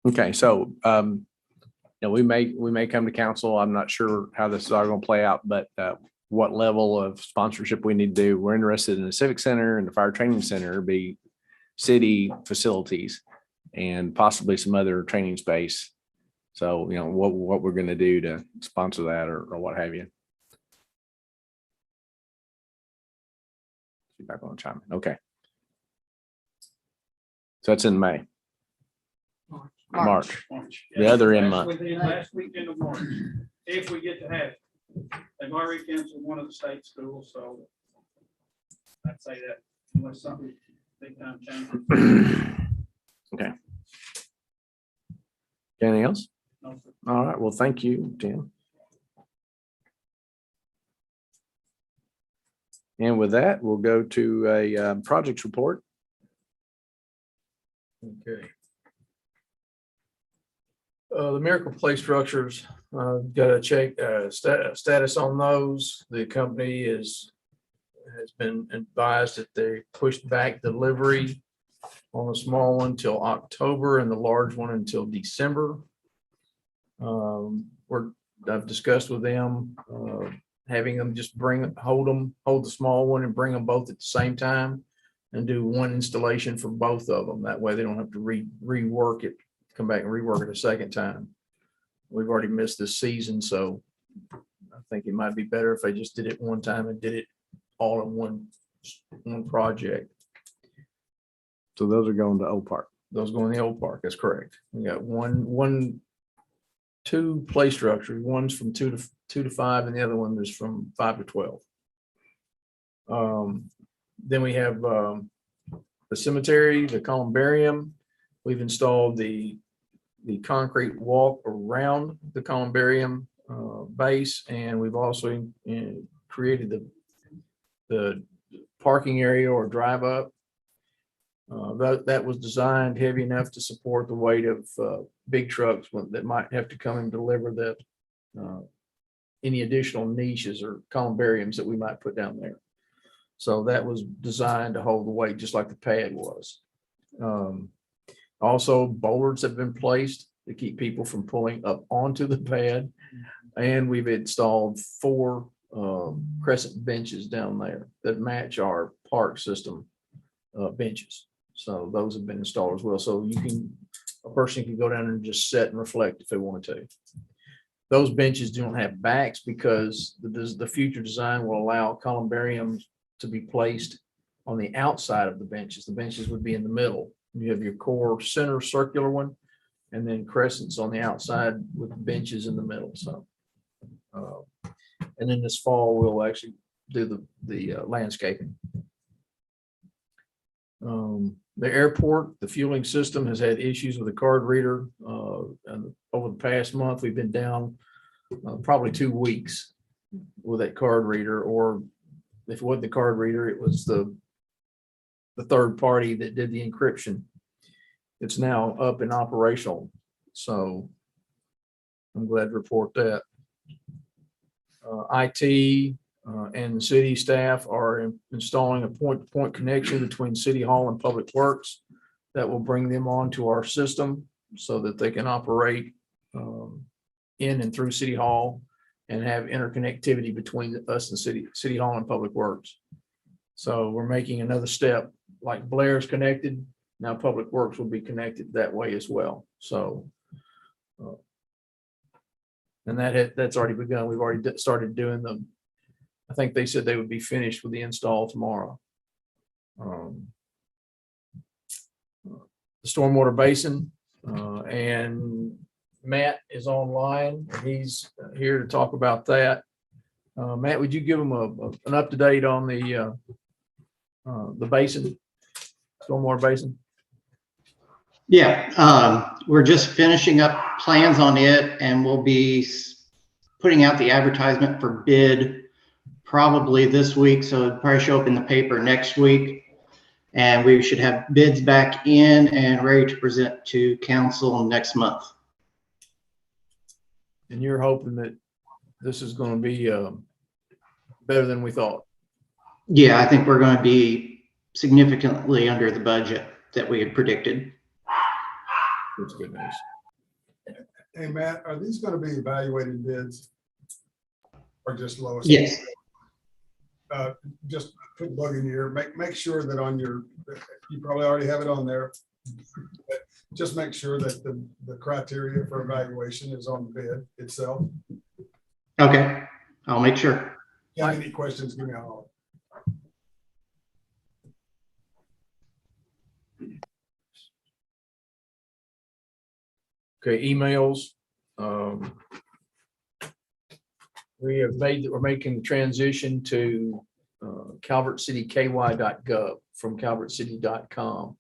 okay, so we may come to council. I'm not sure how this is all going to play out, but what level of sponsorship we need to do. We're interested in the Civic Center and the Fire Training Center, be city facilities, and possibly some other training space. So, what we're going to do to sponsor that or what have you. Back on chime in. Okay. So that's in May. March. The other in month. Last weekend of March, if we get to have it. They've already canceled one of the state schools, so I'd say that unless something big time changes. Okay. Anything else? No, sir. All right, well, thank you, Tim. And with that, we'll go to a projects report. Okay. The Miracle Play structures, got to check, status on those. The company has been advised that they pushed back delivery on the small one till October and the large one until December. I've discussed with them, having them just hold the small one and bring them both at the same time and do one installation for both of them. That way they don't have to rework it, come back and rework it a second time. We've already missed this season, so I think it might be better if they just did it one time and did it all in one project. So those are going to Old Park. Those go in the old park. That's correct. We got two play structures. One's from 2 to 5, and the other one is from 5 to 12. Then we have the cemetery, the columbarium. We've installed the concrete walk around the columbarium base, and we've also created the parking area or drive up. That was designed heavy enough to support the weight of big trucks that might have to come and deliver any additional niches or columbariums that we might put down there. So that was designed to hold the weight just like the pad was. Also, bollards have been placed to keep people from pulling up onto the pad. And we've installed 4 crescent benches down there that match our park system benches. So those have been installed as well. So a person can go down and just sit and reflect if they wanted to. Those benches don't have backs because the future design will allow columbariums to be placed on the outside of the benches. The benches would be in the middle. You have your core center circular one, and then crescents on the outside with benches in the middle. So, and then this fall we'll actually do the landscaping. The airport, the fueling system has had issues with the card reader. And over the past month, we've been down probably 2 weeks with that card reader, or if it wasn't the card reader, it was the third party that did the encryption. It's now up and operational. So I'm glad to report that. IT and the city staff are installing a point-to-point connection between City Hall and Public Works that will bring them onto our system so that they can operate in and through City Hall and have interconnectivity between us and City Hall and Public Works. So we're making another step, like Blair's connected. Now Public Works will be connected that way as well. So, and that's already begun. We've already started doing them. I think they said they would be finished with the install tomorrow. The stormwater basin, and Matt is online. He's here to talk about that. Matt, would you give him an up-to-date on the basin, stormwater basin? Yeah, we're just finishing up plans on it, and we'll be putting out the advertisement for bid probably this week. So it'll probably show up in the paper next week. And we should have bids back in and ready to present to council next month. And you're hoping that this is going to be better than we thought? Yeah, I think we're going to be significantly under the budget that we had predicted. That's good news. Hey, Matt, are these going to be evaluated bids? Or just lowest? Yes. Just put bug in your ear. Make sure that on your, you probably already have it on there. But just make sure that the criteria for evaluation is on the bid itself. Okay, I'll make sure. If you have any questions, give me a holler. Okay, emails. We're making the transition to calvertcityky.gov from calvertcity.com.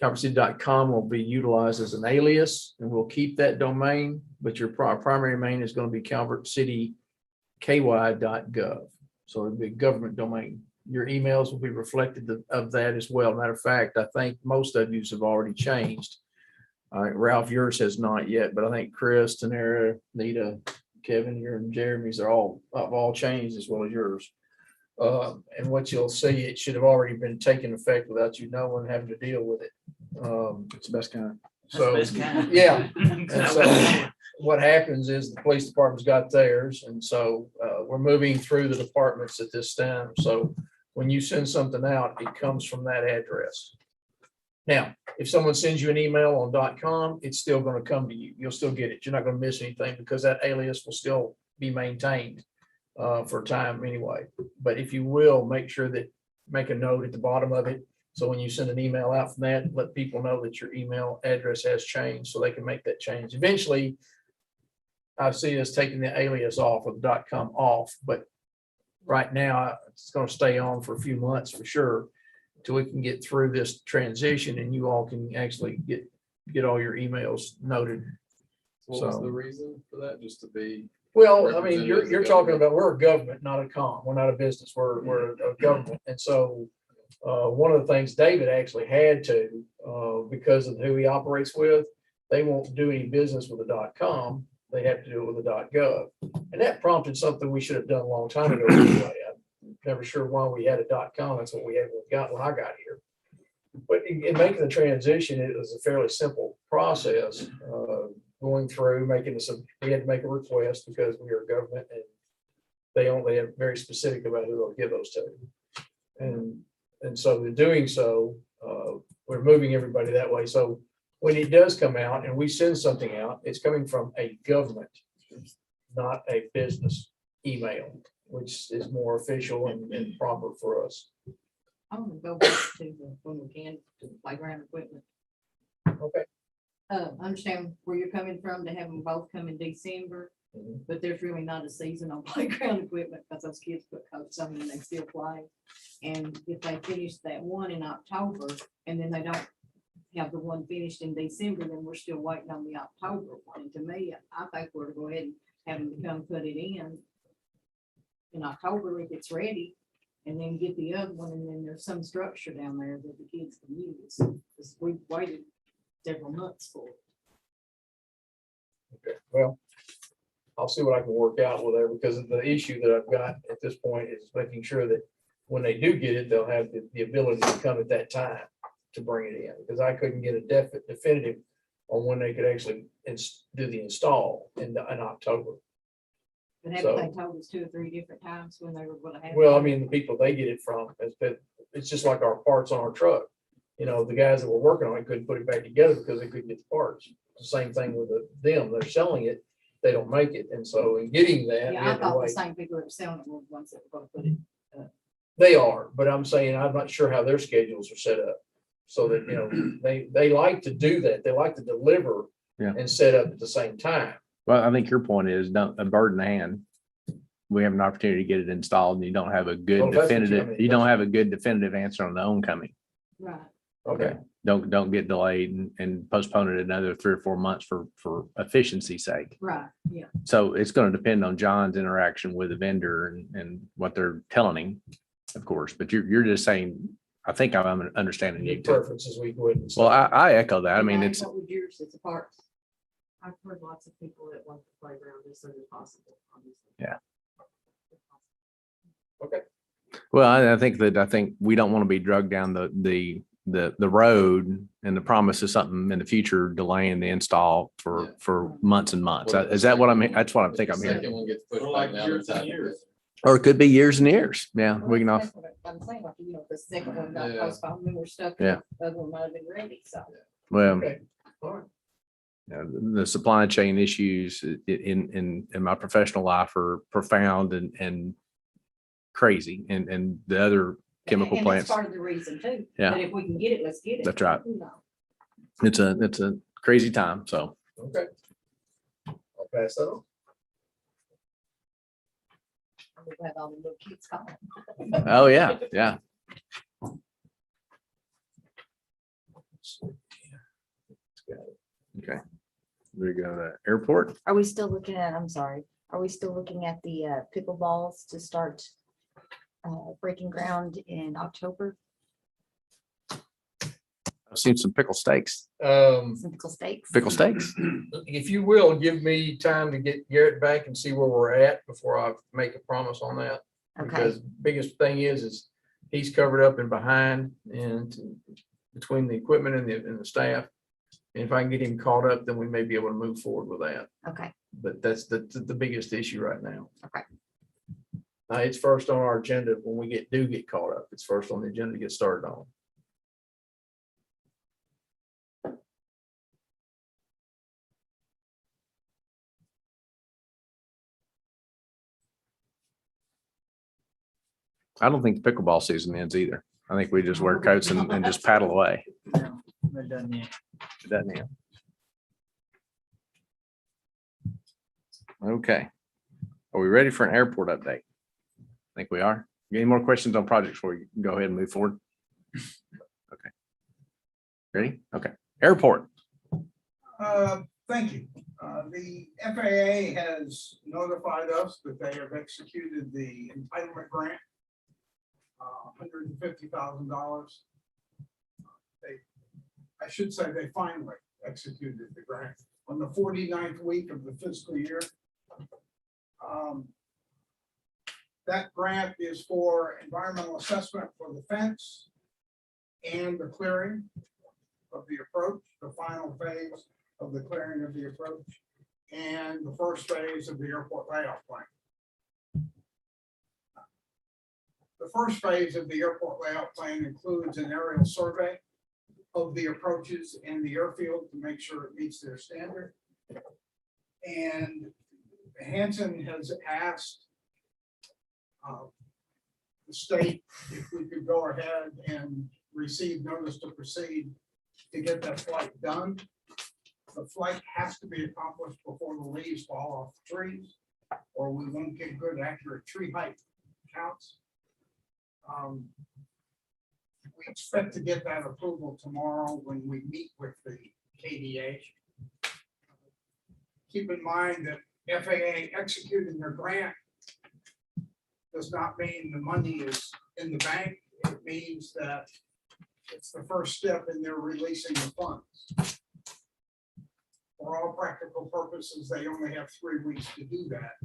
Calvertcity.com will be utilized as an alias, and we'll keep that domain, but your primary domain is going to be calvertcityky.gov. So it'll be a government domain. Your emails will be reflected of that as well. Matter of fact, I think most of you have already changed. Ralph, yours has not yet, but I think Chris, Tanera, Nita, Kevin, your and Jeremy's are all changed as well as yours. And what you'll see, it should have already been taken effect without you knowing, having to deal with it. It's the best kind. So, yeah. And so what happens is the police department's got theirs, and so we're moving through the departments at this time. So when you send something out, it comes from that address. Now, if someone sends you an email on .com, it's still going to come to you. You'll still get it. You're not going to miss anything because that alias will still be maintained for time anyway. But if you will, make sure that, make a note at the bottom of it. So when you send an email out from that, let people know that your email address has changed so they can make that change. Eventually, I see us taking the alias off of .com off, but right now it's going to stay on for a few months for sure till we can get through this transition and you all can actually get all your emails noted. What was the reason for that? Just to be. Well, I mean, Representatives you're of talking government. about, we're a government, not a com. We're not a business. We're a government. And so one of the things David actually had to, because of who he operates with, they won't do any business with a .com. They have to do it with a .gov. And that prompted something we should have done a long time ago anyway. I'm never sure why we had a .com. That's what we had when I got here. But in making the transition, it was a fairly simple process. Going through, we had to make a request because we are government and they only have very specific about who they'll give those to. And so in doing so, we're moving everybody that way. So when it does come out and we send something out, it's coming from a government, not a business email, which is more official and proper for us. I want to go back to when we can, to the playground equipment. Okay. I understand where you're coming from to have them both come in December, but there's really not a season on playground equipment because those kids put coats on and they still play. And if they finish that one in October and then they don't have the one finished in December, then we're still waiting on the October one. And to me, I think we're to go ahead and have them to come put it in October if it's ready, and then get the other one. And then there's some structure down there that the kids can use. Because we've waited several months for it. Okay, well, I'll see what I can work out with her because the issue that I've got at this point is making sure that when they do get it, they'll have the ability to come at that time to bring it in, because I couldn't get a definitive on when they could actually do the install in October. But haven't they told us 2 or 3 different times when they were going to have? Well, I it? mean, the people they get it from, it's just like our parts on our truck. You know, the guys that were working on it couldn't put it back together because they couldn't get the parts. The same thing with them. They're selling it, they don't make it. And so in getting that, we Yeah, I had to thought the wait. same people that were selling it were the ones that were going to put it. They are, but I'm saying, I'm not sure how their schedules are set up. So that, you know, they like to do that. They like to deliver and set up at the same time. Well, I think your point is don't a bird in the hand. We have an opportunity to get it installed and you don't have a good Well, that's what you- I definitive, mean, you don't that's- have a good definitive answer on the oncoming. Right. Okay. Don't get delayed and postpone it another 3 or 4 months for efficiency's sake. Right, yeah. So it's going to depend on John's interaction with the vendor and what they're telling him, of course, but you're just saying, I think I'm understanding you The too. preferences we go ahead and. Well, I echo that. I mean, Elaine, it's, what would yours as a parts? I've heard lots of people that want the playground as soon as possible, obviously. Yeah. Okay. well, I think we don't want to be drugged down the road and the promise of something in the future delaying the install for months and months. Is that what I mean? That's what I think I'm Second hearing. one gets pushed For back like now. years they're and tapping years. it. Or it could be years and years. Yeah, we can off. That's what I'm saying, like, you know, the second one got Yeah. postponed, and we're stuck. Yeah. The other one might have been ready, so. Well, Okay. All right. the supply chain issues in my professional life are profound and crazy, and the other chemical And plants. that's part of the reason too. Yeah. But if we can get it, let's get it. That's right. You know. It's a crazy time. So Okay. I'll pass that on. We'll have all the little kids calling. Oh, yeah, yeah. Okay. We go to airport. Are we still looking at, I'm sorry, are we still looking at the pickleballs to start breaking ground in October? I've seen some pickle steaks. Some pickle steaks? Pickle steaks. If you will, give me time to get Garrett back and see where we're at before I make a promise on that. Okay, Because biggest thing is he's covered up and behind and between the equipment and the staff. And if I can get him caught up, then we may be able to move forward with that. okay, But that's the biggest issue right now. okay. It's first on our agenda when we do get caught up. It's first on the agenda to get started on. I don't think the pickleball season ends either. I think we just wear coats and just paddle away. It doesn't end. Okay. Are we ready for an airport update? I think we are. Any more questions on projects before you go ahead and move forward? Okay. Ready? Okay. Airport. Thank you. The FAA has notified us that they have executed the entitlement grant. $150,000. I should say they finally executed the grant on the 49th week of the fiscal year. That grant is for environmental assessment for the fence and the clearing of the approach, the final phase of the clearing of the approach, and the first phase of the airport layout plan. The first phase of the airport layout plan includes an aerial survey of the approaches and the airfield to make sure it meets their standard. And Hanson has asked the state if we could go ahead and receive notice to proceed to get that flight done. The flight has to be accomplished before the leaves fall off the trees, or we won't get good accurate tree height counts. We expect to get that approval tomorrow when we meet with the KDA. Keep in mind that FAA executing their grant does not mean the money is in the bank. It means that it's the first step in their releasing the funds. For all practical purposes, they only have 3 weeks to do that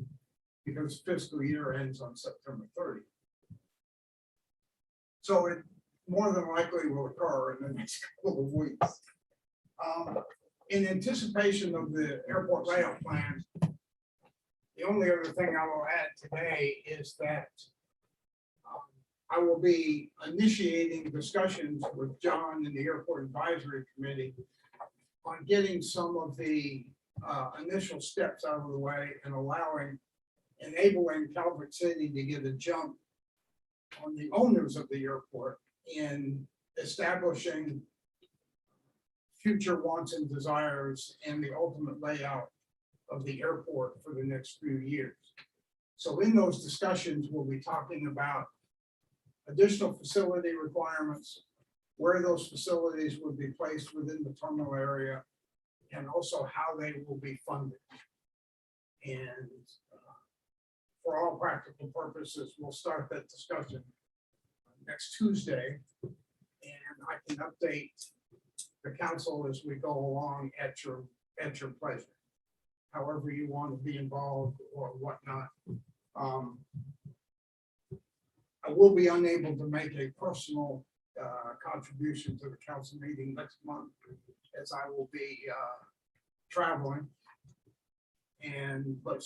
because fiscal year ends on September 30th. So it more than likely will occur in the next couple of weeks. In anticipation of the airport layout plan, the only other thing I will add today is that I will be initiating discussions with John and the Airport Advisory Committee on getting some of the initial steps out of the way and enabling Calvert City to get a jump on the owners of the airport in establishing future wants and desires and the ultimate layout of the airport for the next few years. So in those discussions, we'll be talking about additional facility requirements, where those facilities would be placed within the terminal area, and also how they will be funded. And for all practical purposes, we'll start that discussion next Tuesday, and I can update the council as we go along at your pleasure, however you want to be involved or whatnot. I will be unable to make a personal contribution to the council meeting next month, as I will be traveling. But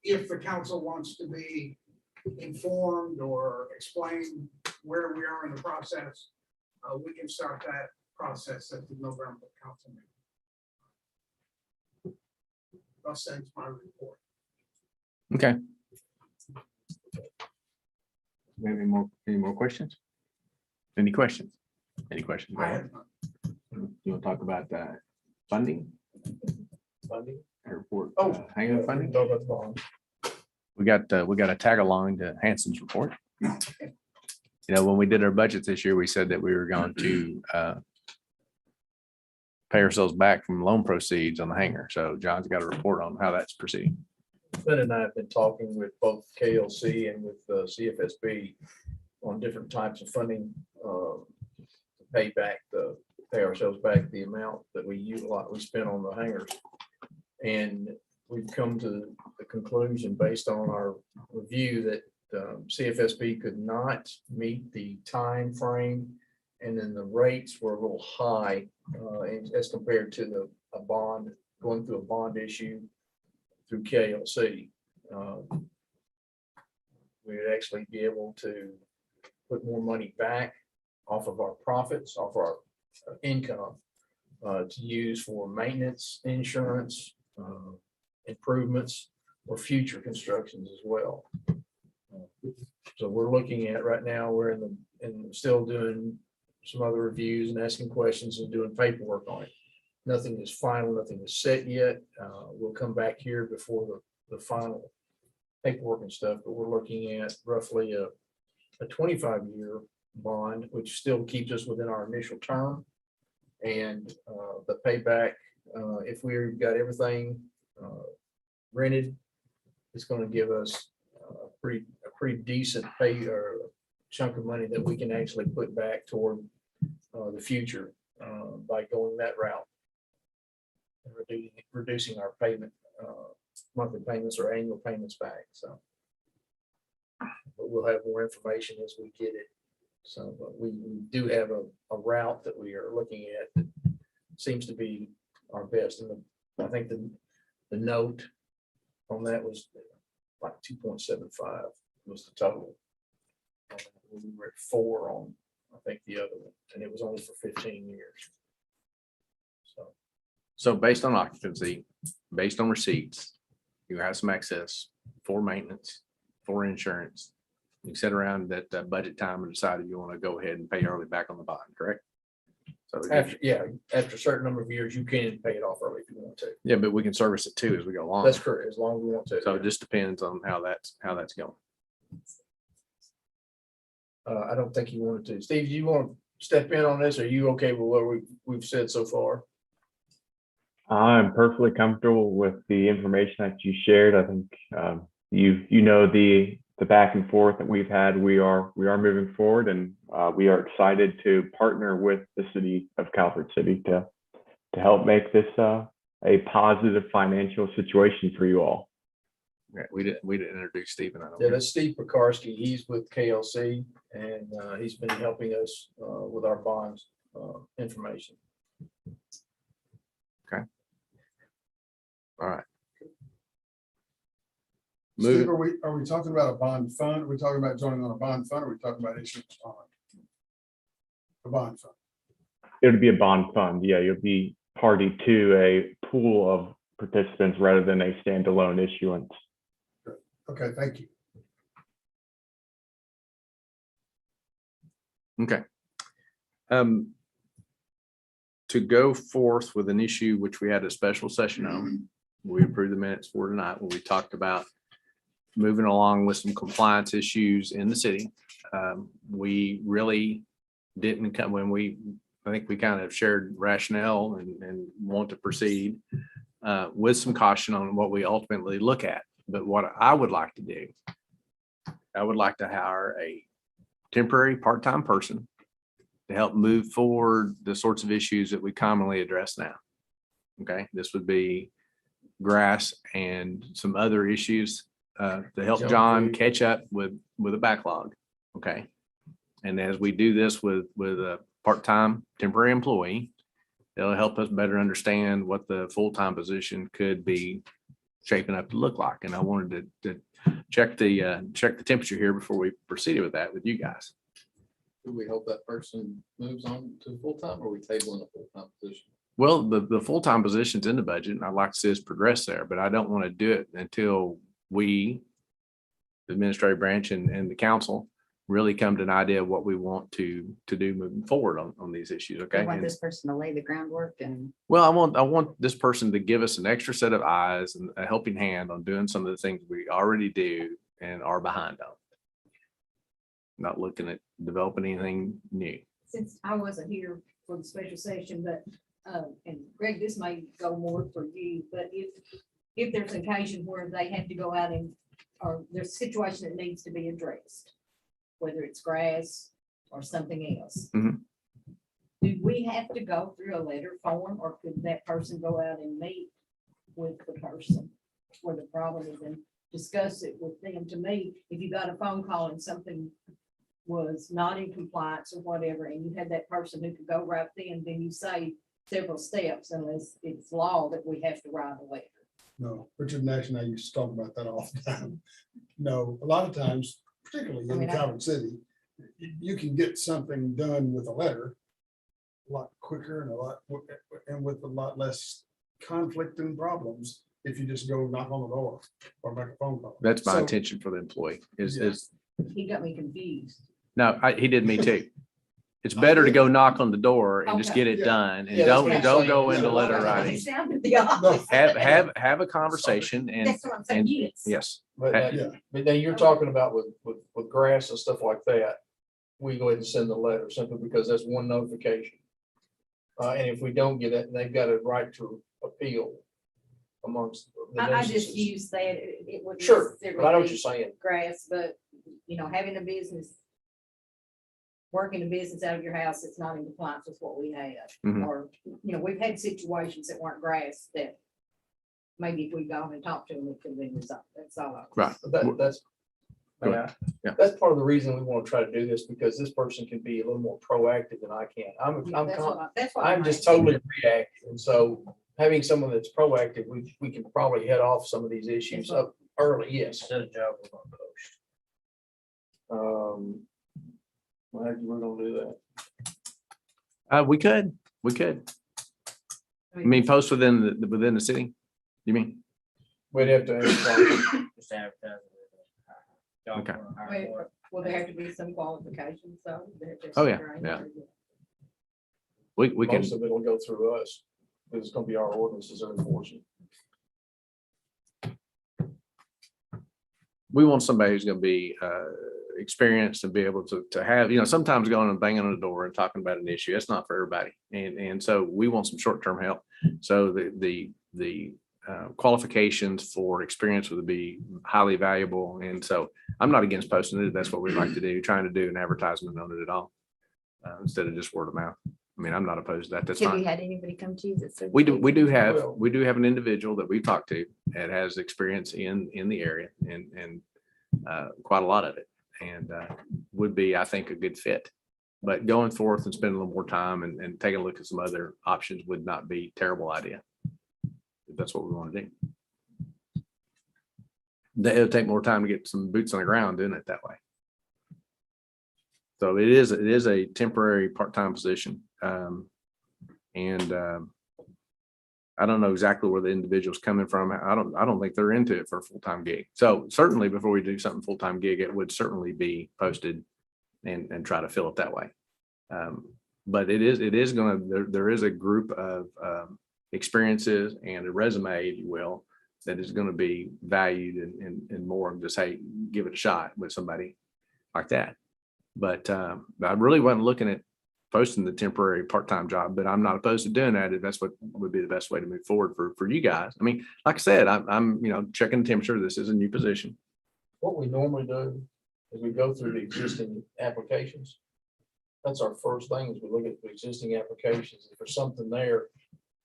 if the council wants to be informed or explain where we are in the process, we can start that process at the November council meeting. Thus ends my report. Okay. Maybe any more questions? Any questions? Any questions? Go I ahead. have none. You want to talk about funding? Funding? Airport Oh, hangar funding? Talk about the bond. we got a tag along to Hanson's report. You know, when we did our budget this year, we said that we were going to pay ourselves back from loan proceeds on the hangar. So John's got a report on how that's proceeding. Lynn and I have been talking with both KLC and with CFSB on different types of funding to pay ourselves back the amount that we spent on the hangars. And we've come to the conclusion based on our review that CFSB could not meet the time frame, and then the rates were a little high as compared to a bond, going through a bond issue through KLC. We would actually be able to put more money back off of our profits, off our income, to use for maintenance, insurance, improvements, or future constructions as well. So we're looking at right now, we're still doing some other reviews and asking questions and doing paperwork on it. Nothing is final, nothing is set yet. We'll come back here before the final paperwork and stuff, but we're looking at roughly a 25-year bond, which still keeps us within our initial term. And the payback, if we've got everything rented, it's going to give us a pretty decent pay or chunk of money that we can actually put back toward the future by going that route and reducing our payment, monthly payments or annual payments back. So, but we'll have more information as we get it. So, but we do have a route that we are looking at that seems to be our best. And I think the note on that was like 2.75 was the total. We were at 4 on, I think, the other one, and it was only for 15 years. So based on occupancy, based on receipts, you have some excess for maintenance, for insurance. You sit around at budget time and decided you want to go ahead and pay early back on the bond, correct? So After a certain number of years, you can pay it off early if you want to. yeah, but we can service it too as we go along. That's correct, as long as we want to. So it just depends on how that's going. I don't think you wanted to. Steve, do you want to step in on this? Are you okay with what we've said so far? I'm perfectly comfortable with the information that you shared. I think you know the back and forth that we've had. We are moving forward, and we are excited to partner with the city of Calvert City to help make this a positive financial situation for you all. Yeah, we didn't introduce Stephen. I don't Yeah, that's Steve Pekarski. He's with KLC, and he's been helping us with our bonds information. Okay. All right. Steve, are we talking about a bond fund? Are we talking about joining on a bond fund? Or are we talking about issuance on a bond fund? It would be a bond fund. Yeah, you'll be party to a pool of participants rather than a standalone issuance. Okay, thank you. Okay. To go forth with an issue which we had a special session on, we approved the minutes for tonight when we talked about moving along with some compliance issues in the city. We really didn't come I think we kind of shared rationale and want to proceed with some caution on what we ultimately look at. But what I would like to do, I would like to hire a temporary part-time person to help move forward the sorts of issues that we commonly address now. Okay, this would be grass and some other issues to help John catch up with a backlog. Okay, and as we do this with a part-time temporary employee, it'll help us better understand what the full-time position could be shaping up to look like. And I wanted to check the temperature here before we proceeded with that with you guys. Do we hope that person moves on to full-time, or we table in a full-time position? Well, the full-time position's in the budget, and I'd like to see us progress there, but I don't want to do it until we, the administrative branch and the council, really come to an idea of what we want to do moving forward on these issues. Okay. I want And- this person to lay the groundwork and Well, I want this person to give us an extra set of eyes and a helping hand on doing some of the things we already do and are behind on. Not looking at developing anything new. Since I wasn't here for the special session, but, and Greg, this may go more for you, but if there's an occasion where they have to go out and, or there's a situation that needs to be addressed, whether it's grass or something else. Mhm. Do we have to go through a letter form, or could that person go out and meet with the person where the problem is and discuss it with them? To me, if you got a phone call and something was not in compliance or whatever, and you had that person who could go right then you say several steps, unless it's law that we have to write a letter. No, Richard Nash and I used to talk about that all the time. No, a lot of times, particularly in Calvert City, you can get something done with a letter a lot quicker and with a lot less conflict and problems if you just go knock on the door or make a phone call. That's my So- intention for the employee is, Yeah. is, He got me confused. no, he did me too. It's better to go knock on the door and just Okay. get it Yeah. done and Yeah, that's what I'm don't saying. go into Yeah. letter It writing. sounded the opposite. Have a conversation and, That's what I'm saying, and yes. yes. But, Yeah. but then you're talking about with grass and stuff like that, we go ahead and send the letter simply because that's one notification. And if we don't get it, they've got a right to appeal amongst the I just nuisances. use that, it wouldn't. Sure, necessarily but I know what be you're saying. Grass, but, having a business, working a business out of your house, it's not in compliance with what we have. Mhm. Or, we've had situations that weren't grass that maybe if we'd gone and talked to them, it could have been resolved. That's all. Right. But that's. Go Yeah, Yeah. that's part of the reason we want to try to do this, because this person can be a little more proactive than I can. That's what I'm just totally reactive, and so having someone that's proactive, we can probably head off some of these issues up early, yes. Good job with our post. Well, how you were gonna do that? We could. I mean, post within the city, you mean? We'd have to. Just advertise it. Okay. Will there have to be some qualifications, so? Oh, yeah, yeah. We can, Most of it will go through us, because it's gonna be our ordinances are enforcing. we want somebody who's gonna be experienced and be able to have, sometimes going and banging on the door and talking about an issue, that's not for everybody. And so we want some short-term help. So the qualifications for experience would be highly valuable. And so I'm not against posting it. That's what we like to do, trying to do an advertisement on it at all, instead of just word of mouth. I mean, I'm not opposed to that. That's have we fine. had anybody come to you that said? We do have an individual that we talked to that has experience in the area and quite a lot of it, and would be, I think, a good fit. But going forth and spending a little more time and taking a look at some other options would not be a terrible idea. If that's what we want to do. It'll take more time to get some boots on the ground doing it that way. So it is a temporary part-time position. I don't know exactly where the individual's coming from. I don't think they're into it for a full-time gig. So certainly before we do something full-time gig, it would certainly be posted and try to fill it that way. But there is a group of experiences and a resume, if you will, that is going to be valued and more than just, hey, give it a shot with somebody like that. But I really wasn't looking at posting the temporary part-time job, but I'm not opposed to doing that if that's what would be the best way to move forward for you guys. I mean, like I said, I'm checking the temperature. This is a new position. What we normally do is we go through the existing applications. That's our first thing, is we look at the existing applications. If there's something there,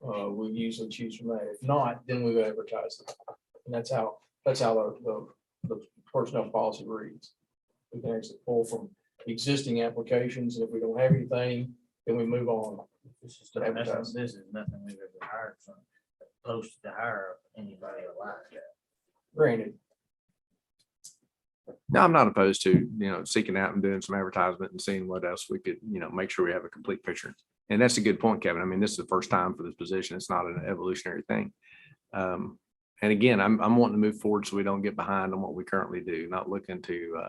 we usually choose from that. If not, then we advertise it. And that's how the personnel policy reads. We can actually pull from existing applications, and if we don't have anything, then we move on. This is nothing we've ever hired from, posted to hire anybody alive. Granted, No, I'm not opposed to, seeking out and doing some advertisement and seeing what else we could, make sure we have a complete picture. And that's a good point, Kevin. I mean, this is the first time for this position. It's not an evolutionary thing. And again, I'm wanting to move forward so we don't get behind on what we currently do, not looking to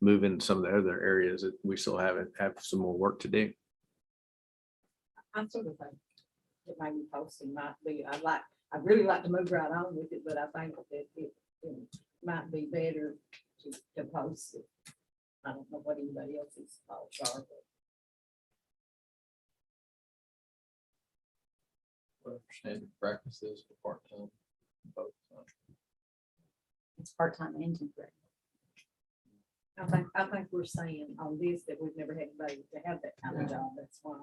move into some of the other areas that we still have some more work to do. I sort of think that maybe posting might be, I'd really like to move right on with it, but I think that it might be better to post it. I don't know what anybody else's thoughts are, but Whatever standard practices for part-time. folks, It's part-time and temporary. I think we're saying on this that we've never had anybody to have that kind of job. That's why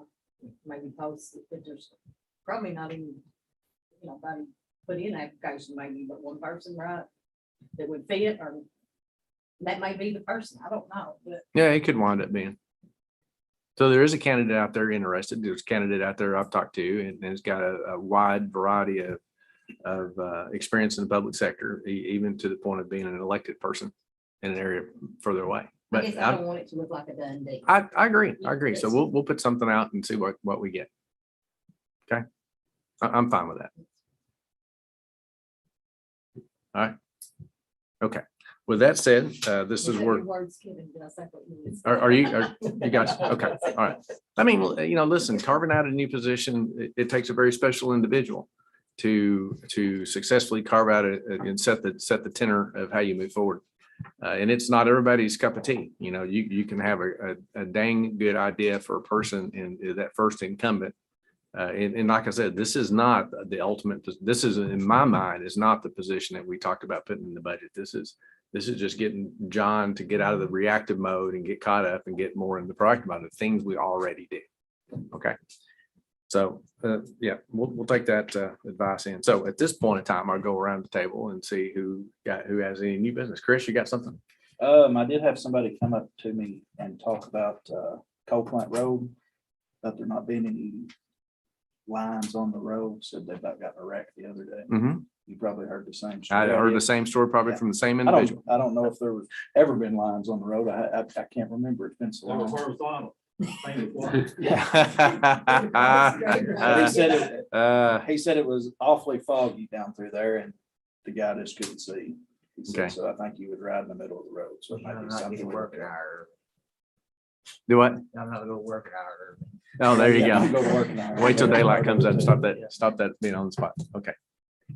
maybe post it, but there's probably not even, nobody put in application maybe, but one person, right? That would fit, or that may be the person. I don't know, but Yeah, it could wind up being. So there is a candidate out there interested. There's a candidate out there I've talked to, and has got a wide variety of experience in the public sector, even to the point of being an elected person in an area further away. I But guess I don't want it to look like a done deal. I agree. I agree. So we'll put something out and see what we get. Okay. I'm fine with that. All right. Okay. With that said, this is where. Words given, did I say what you would say? Are you guys, okay, all right. I mean, listen, carving out a new position, it takes a very special individual to successfully carve out and set the tenor of how you move forward. And it's not everybody's cup of tea. You can have a dang good idea for a person in that first incumbent. And like I said, this is not the ultimate, this is, in my mind, is not the position that we talked about putting in the budget. This is just getting John to get out of the reactive mode and get caught up and get more in the proactive mode of things we already do. Okay. So, yeah, we'll take that advice in. So at this point in time, I'll go around the table and see who has any new business. Chris, you got something? I did have somebody come up to me and talk about Coal Plant Road, about there not being any lines on the road. Said they about got in a wreck the other day. Mhm. You probably heard the same. I story. heard the same story probably from the same individual. I don't know if there was ever been lines on the road. I can't remember. It's been so That was long. horizontal. He said it was awfully foggy down through there and the guy just couldn't see. He said, Okay. so I think you would ride in the middle of the road. So it might be something. Do what? I'm not gonna work out. Oh, there you Yeah, go. go to work an hour. Wait till daylight comes up and stop that being on the spot. Okay.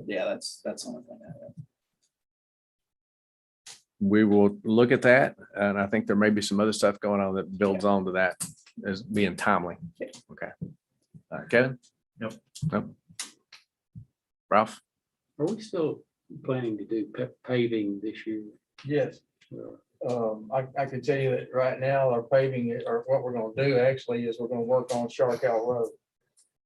Yeah, that's the only thing I have. We will look at that. And I think there may be some other stuff going on that builds on to that as being timely. Okay. Kevin? Nope. Nope. Ralph? Are we still planning to do paving this year? Yes. I can tell you that right now, our paving, or what we're gonna do actually is we're gonna work on Sharkow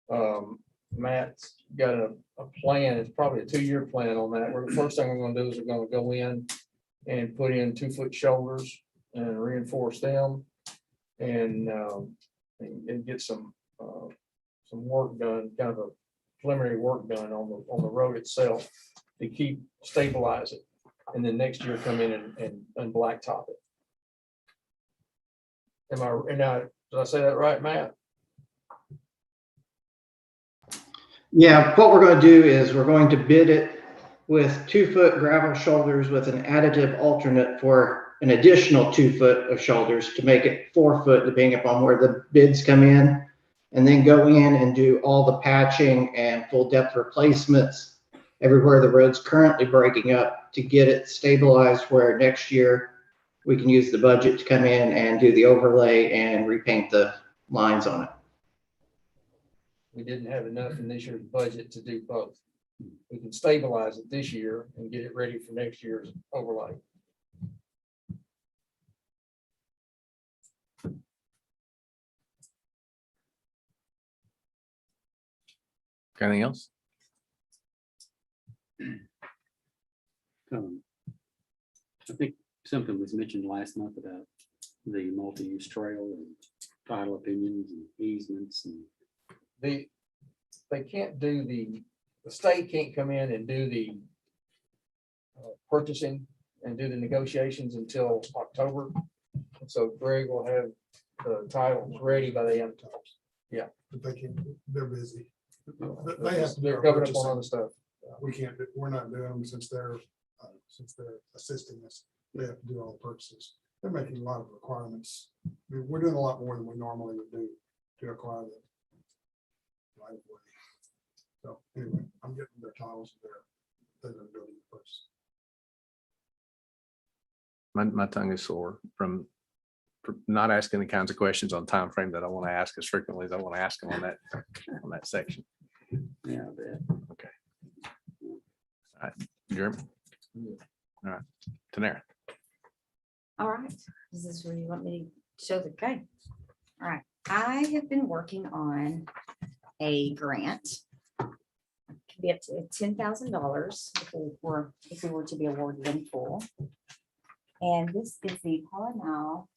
Road. Matt's got a plan, it's probably a 2-year plan on that. The first thing we're gonna do is we're gonna go in and put in 2-foot shoulders and reinforce them. And get some work done, kind of a preliminary work done on the road itself to stabilize it. And then next year come in and blacktop it. Did I say that right, Matt? Yeah, what we're going to do is we're going to bid it with 2-foot gravel shoulders with an additive alternate for an additional 2 foot of shoulders to make it 4 foot, depending upon where the bids come in, and then go in and do all the patching and full depth replacements everywhere the road's currently breaking up to get it stabilized where next year we can use the budget to come in and do the overlay and repaint the lines on it. We didn't have enough in this year's budget to do both. We can stabilize it this year and get it ready for next year's overlay. Anything else? I think something was mentioned last month about the multi-use trail and title opinions and easements and. They can't do the state can't come in and do the purchasing and do the negotiations until October. So Greg will have the titles ready by the end of time. Yeah. But they can't, they're busy. They're covered up on other stuff. We can't, we're not doing them since they're assisting us. They have to do all the purchases. they're making a lot of requirements. We're doing a lot more than we normally would do to acquire the right of way. So anyway, I'm getting their titles there. They're building first. My tongue is sore from not asking the kinds of questions on time frame that I want to ask as frequently as I want to ask them on that section. Yeah, I bet. Okay. All right, Jeremy. All right, Tanera. All right, this is where you want me to show the, okay. All right, I have been working on a grant. It could be up to $10,000 if we were to be awarded in full. And this is the Paul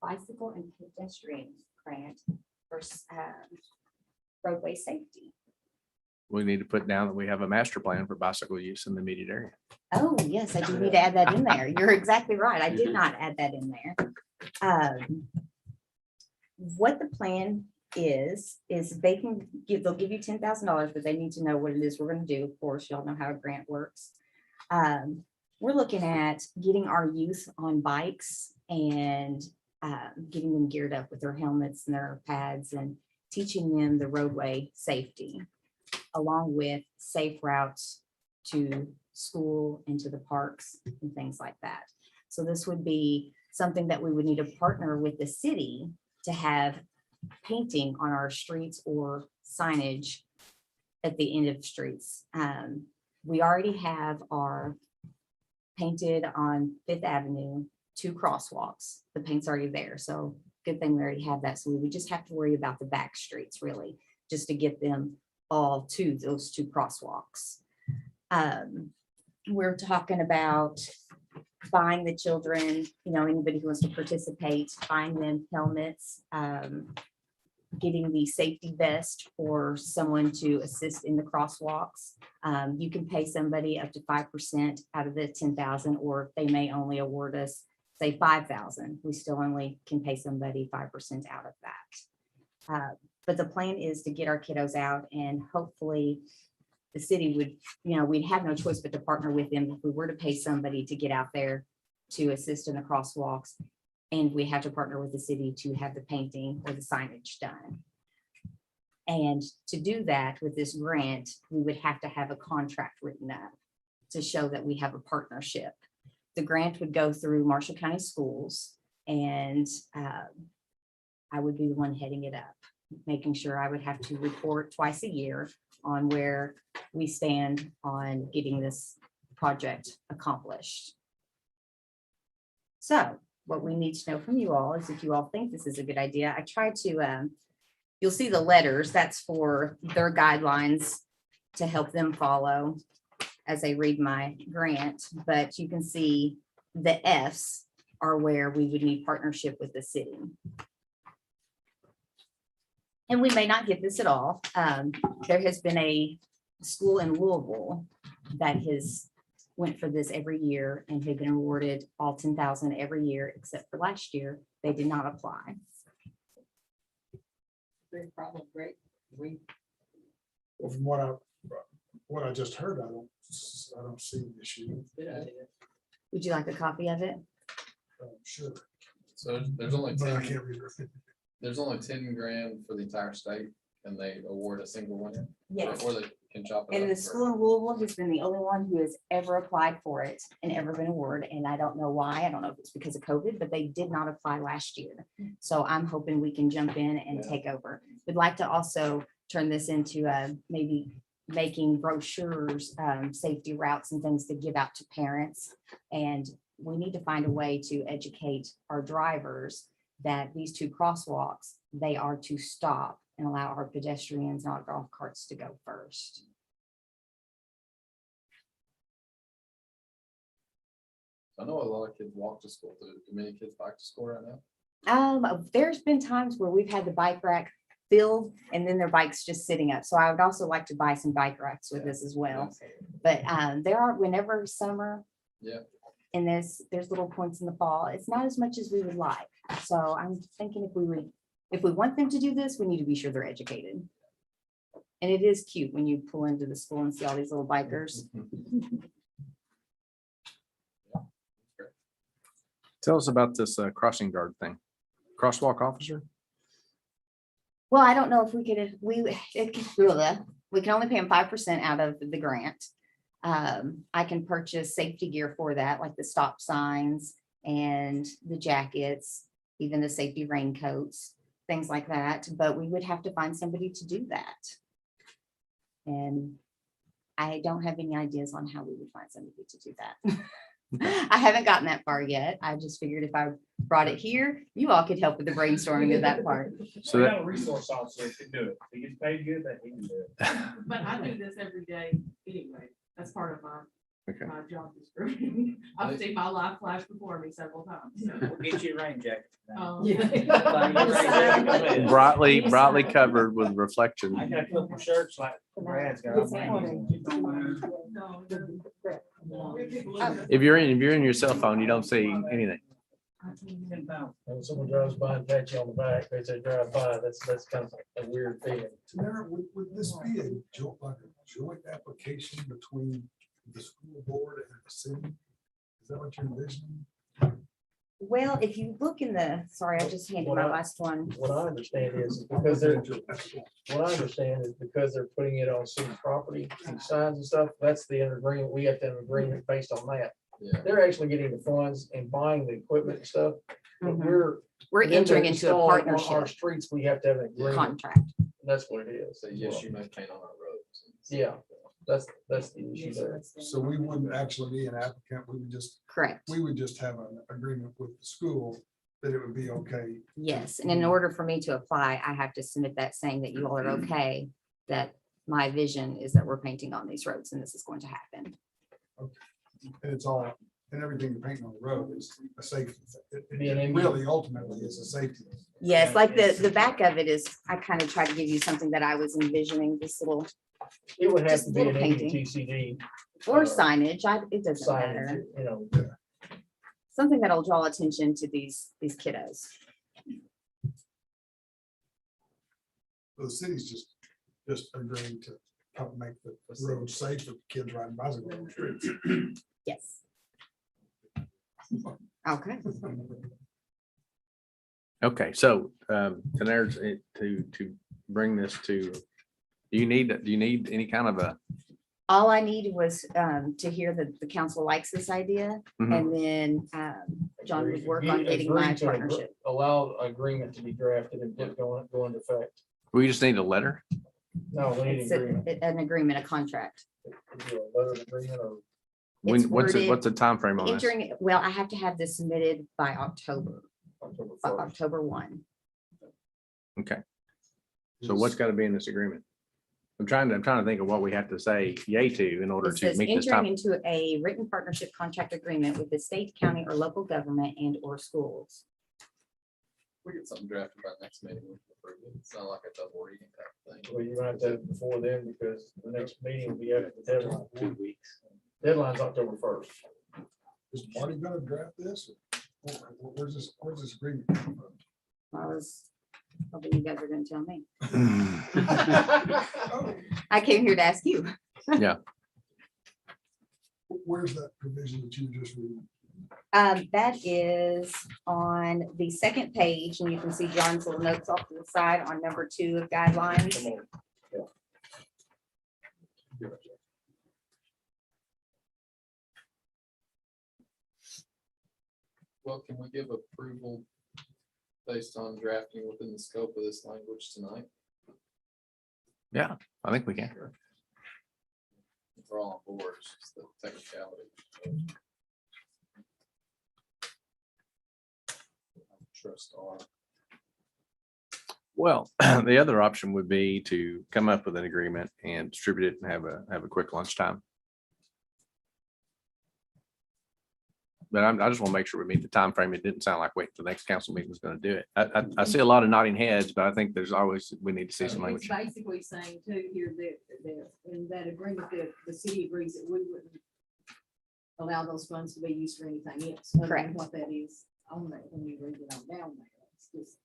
Bicycle and Pedestrian Grant for roadway safety. We need to put down that we have a master plan for bicycle use in the immediate area. Oh, yes, I do need to add that in there. You're exactly right. I did not add that in there. What the plan is they can give, they'll give you $10,000, but they need to know what it is we're going to do. Of course, y'all know how a grant works. We're looking at getting our youth on bikes and getting them geared up with their helmets and their pads and teaching them the roadway safety, along with safe routes to school and to the parks and things like that. So this would be something that we would need to partner with the city to have painting on our streets or signage at the end of streets. We already have our painted on Fifth Avenue, 2 crosswalks. The paint's already there. So good thing we already have that. So we would just have to worry about the back streets really, just to get them all to those 2 crosswalks. We're talking about buying the children, anybody who wants to participate, buying them helmets, getting the safety vest for someone to assist in the crosswalks. You can pay somebody up to 5% out of the 10,000, or they may only award us, say, 5,000. We still only can pay somebody 5% out of that. But the plan is to get our kiddos out, and hopefully the city would, we'd have no choice but to partner with them if we were to pay somebody to get out there to assist in the crosswalks. And we have to partner with the city to have the painting or the signage done. And to do that with this grant, we would have to have a contract written up to show that we have a partnership. The grant would go through Marshall County Schools, and I would be the one heading it up, making sure I would have to report twice a year on where we stand on getting this project accomplished. So what we need to know from you all is if you all think this is a good idea. I tried to, you'll see the letters, that's for their guidelines to help them follow as they read my grant, but you can see the F's are where we would need partnership with the city. And we may not get this at all. There has been a school in Louisville that has went for this every year and have been awarded all 10,000 every year, except for last year, they did not apply. Big problem, great. Well, from what I just heard, I don't see an issue. Would you like a copy of it? Sure. So there's only But I 10, can't read it. there's only 10 grand for the entire state, and they award a single winner. Yes. Or they can chop it And up. the for- school in Louisville has been the only one who has ever applied for it and ever been awarded. And I don't know why. I don't know if it's because of COVID, but they did not apply last year. So I'm hoping we can jump in and take over. We'd like to also turn this into maybe making brochures, safety routes and things to give out to parents. And we need to find a way to educate our drivers that these 2 crosswalks, they are to stop and allow our pedestrians, not golf carts, to go first. I know a lot of kids walk to school. Do many kids bike to school right now? There's been times where we've had the bike rack filled and then their bikes just sitting up. So I would also like to buy some bike racks with this as well. But there are, whenever summer, Yeah. and there's little points in the fall, it's not as much as we would like. So I'm thinking if we want them to do this, we need to be sure they're educated. And it is cute when you pull into the school and see all these little bikers. Tell us about this crossing guard thing. Crosswalk officer? Well, I don't know if we could, we can only pay them 5% out of the grant. I can purchase safety gear for that, like the stop signs and the jackets, even the safety raincoats, things like that. But we would have to find somebody to do that. And I don't have any ideas on how we would find somebody to do that. I haven't gotten that far yet. I just figured if I brought it here, you all could help with the brainstorming of that part. So We that- got a resource officer that can do it. He gets paid good, that he can do it. But I do this every day anyway. That's part of Okay. my job description. I've seen my life flash before me several times. so. We'll get you a rain jacket. Brightly covered with reflection. I got a couple shirts like Brad's got. If you're in your cell phone, you don't see anything. When someone drives by and pats you on the back, they say drive by, that's kind of a weird feeling. Tamara, would this be a joint, like a joint application between the school board and the city? Is that what you're envisioning? Well, if you look in the, sorry, I just handed my last one. What I understand is because they're putting it on city property, and signs and stuff, that's the agreement. We have to have an agreement based on that. Yeah. They're actually getting the funds and buying the equipment and stuff. But Mhm. them We're to entering into a install it on Our partnership streets, we have to have an agreement. contract. That's what it is. So yes, you may paint on our roads. Yeah, that's the issue there. So we wouldn't actually be an applicant, Correct. we would just have an agreement with the school that it would be okay. Yes, and in order for me to apply, I have to submit that saying that you all are okay, that my vision is that we're painting on these roads and this is going to happen. And it's all, and everything you're painting on the road is a safety. It Yeah, and- really ultimately is a safety. Yes, like the back of it is, I kind of try to give you something that I was envisioning, this little, It would have Just to be an little painting. ABTCD or signage, it doesn't matter. sign, you know. Something that'll draw attention to these kiddos. So the city's just agreeing to help make the road safe for kids riding bicycles on the streets. Yes. Okay. Okay, so there's to bring this to, do you need any kind of a, All I needed was to hear that the council likes this idea, Mhm. and then John would work on getting my Agree to partnership. Allow agreement to be drafted and go into effect. we just need a letter? No, we need It's agreement. an agreement, a contract. Is it a letter of agreement or? When, It's what's worded- the time frame on this? Entering, well, I have to have this submitted by October, October by 1st? October 1. Okay. So what's got to be in this agreement? I'm trying to think of what we have to say yay to in order It to says meet this entering time. into a written partnership contract agreement with the state, county, or local government and or schools. We get something drafted by next meeting. we can approve it. It's not like a double reading type of thing. Well, you're gonna have to have it before then because the next meeting will be after the deadline. 2 weeks. Deadline's October 1st. Is Marty gonna draft this? Or where's this agreement come from? I was hoping you guys were gonna tell me. Oh, I came here to ask you. where's that provision that you were just reading? That is on the second page, and you can see John's little notes off to the side on number 2 of guidelines. Come on. Well, can we give approval based on drafting within the scope of this language tonight? Yeah, I think we can. If we're all on board, it's just the technicality. Trust our. Well, the other option would be to come up with an agreement and distribute it and have a quick lunchtime. But I just want to make sure we meet the time frame. It didn't sound like wait, the next council meeting is going to do it. I see a lot of nodding heads, but I think there's always, we need to see some It's language. basically saying too here that in that agreement that the city agrees that we wouldn't allow those funds to be used for anything else. other than Correct. What that is on there, when you read it on down there. It's just,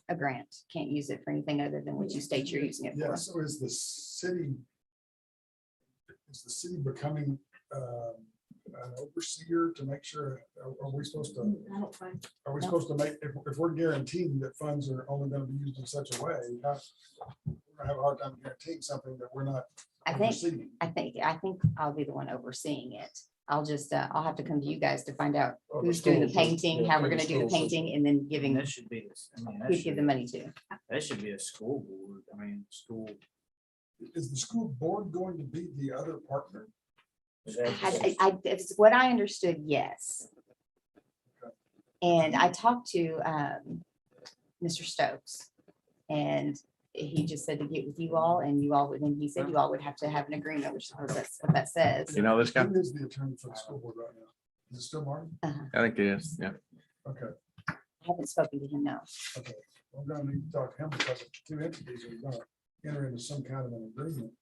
A grant, can't use it for anything other than what you state you're using it Yeah, for. so is the city becoming an overseer to make sure, are we supposed to, I don't think. are we No. supposed to make, if we're guaranteeing that funds are only gonna be used in such a way, we're gonna have a hard time guaranteeing something that we're not I think, overseeing. I think I'll be the one overseeing it. I'll just, I'll have to come to you guys to find out Oh, who's doing the schools, painting, yeah, how we're the gonna do the schools. painting, and then giving, That should be, I mean, who to give the money to. that should be a school board. I mean, school. Is the school board going to be the other partner? It's what I understood, yes. And I talked to Mr. Stokes, and he just said to get with you all, and you all would, and he said you all would have to have an agreement, which or that's what that says. You know this guy? Who is the attorney for the school board right now? Is it still Martin? I think it is, yeah. Okay, I haven't spoken to him, no. okay. I'm gonna need to talk to him because the two entities are gonna enter into some kind of an agreement.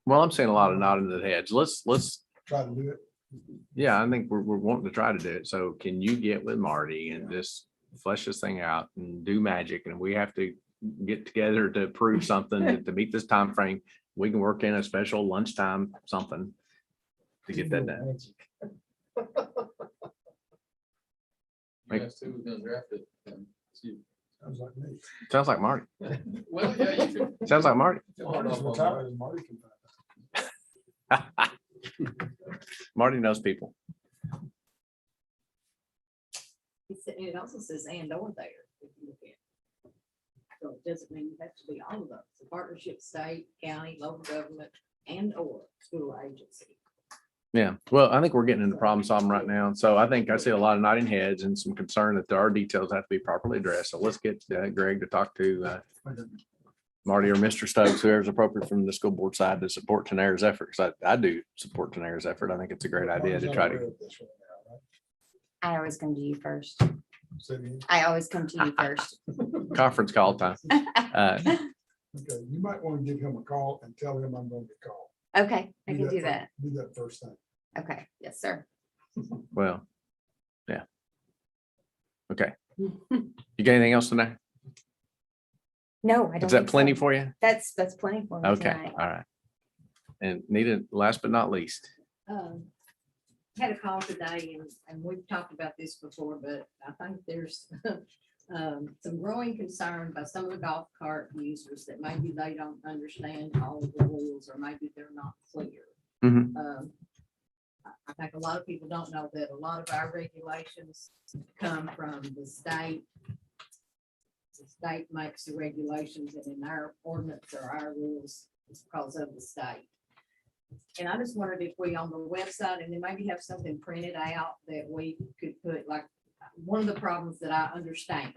Well, I'm seeing a lot of nodding of the heads. Let's, Try to do it. yeah, I think we're wanting to try to do it. So can you get with Marty and just flesh this thing out and do magic? And we have to get together to approve something to meet this time frame. We can work in a special lunchtime, something to get that done. You guys too, was gonna draft it. It's you. Sounds like me. Sounds like Marty. Well, yeah, you could. Sounds like Marty. Marty's retired, and Marty can find Marty knows people. It also says and or there. If you look at it. So it doesn't mean you have to be all of those. The partnership, state, county, local government, and or school agency. Yeah, well, I think we're getting into problem solving right now. So I think I see a lot of nodding heads and some concern that there are details that have to be properly addressed. So let's get Greg to talk to it. Marty or Mr. Stokes, whoever's appropriate from the school board side to support Tenara's efforts. I do support Tenara's effort. I think it's a great idea to try to. I always come to you first. Say it again. I always come to you first. Conference call time. Okay, you might want to give him a call and tell him I'm going to call. Okay, I can do fir- that. Do that first thing. Okay, yes, sir. Well, yeah. Okay. You got anything else tonight? No, I don't. Is that think so. plenty for you? That's plenty for me Okay, tonight. all right. And Nita, last but not least, Had a call today and we've talked about this before, but I think there's some growing concern by some of the golf cart users that maybe they don't understand all of the rules or maybe they're not clear. Mhm. I think a lot of people don't know that a lot of our regulations come from the state. The state makes the regulations and in our ordinance or our rules, it's because of the state. And I just wondered if we on the website and then maybe have something printed out that we could put, like, one of the problems that I understand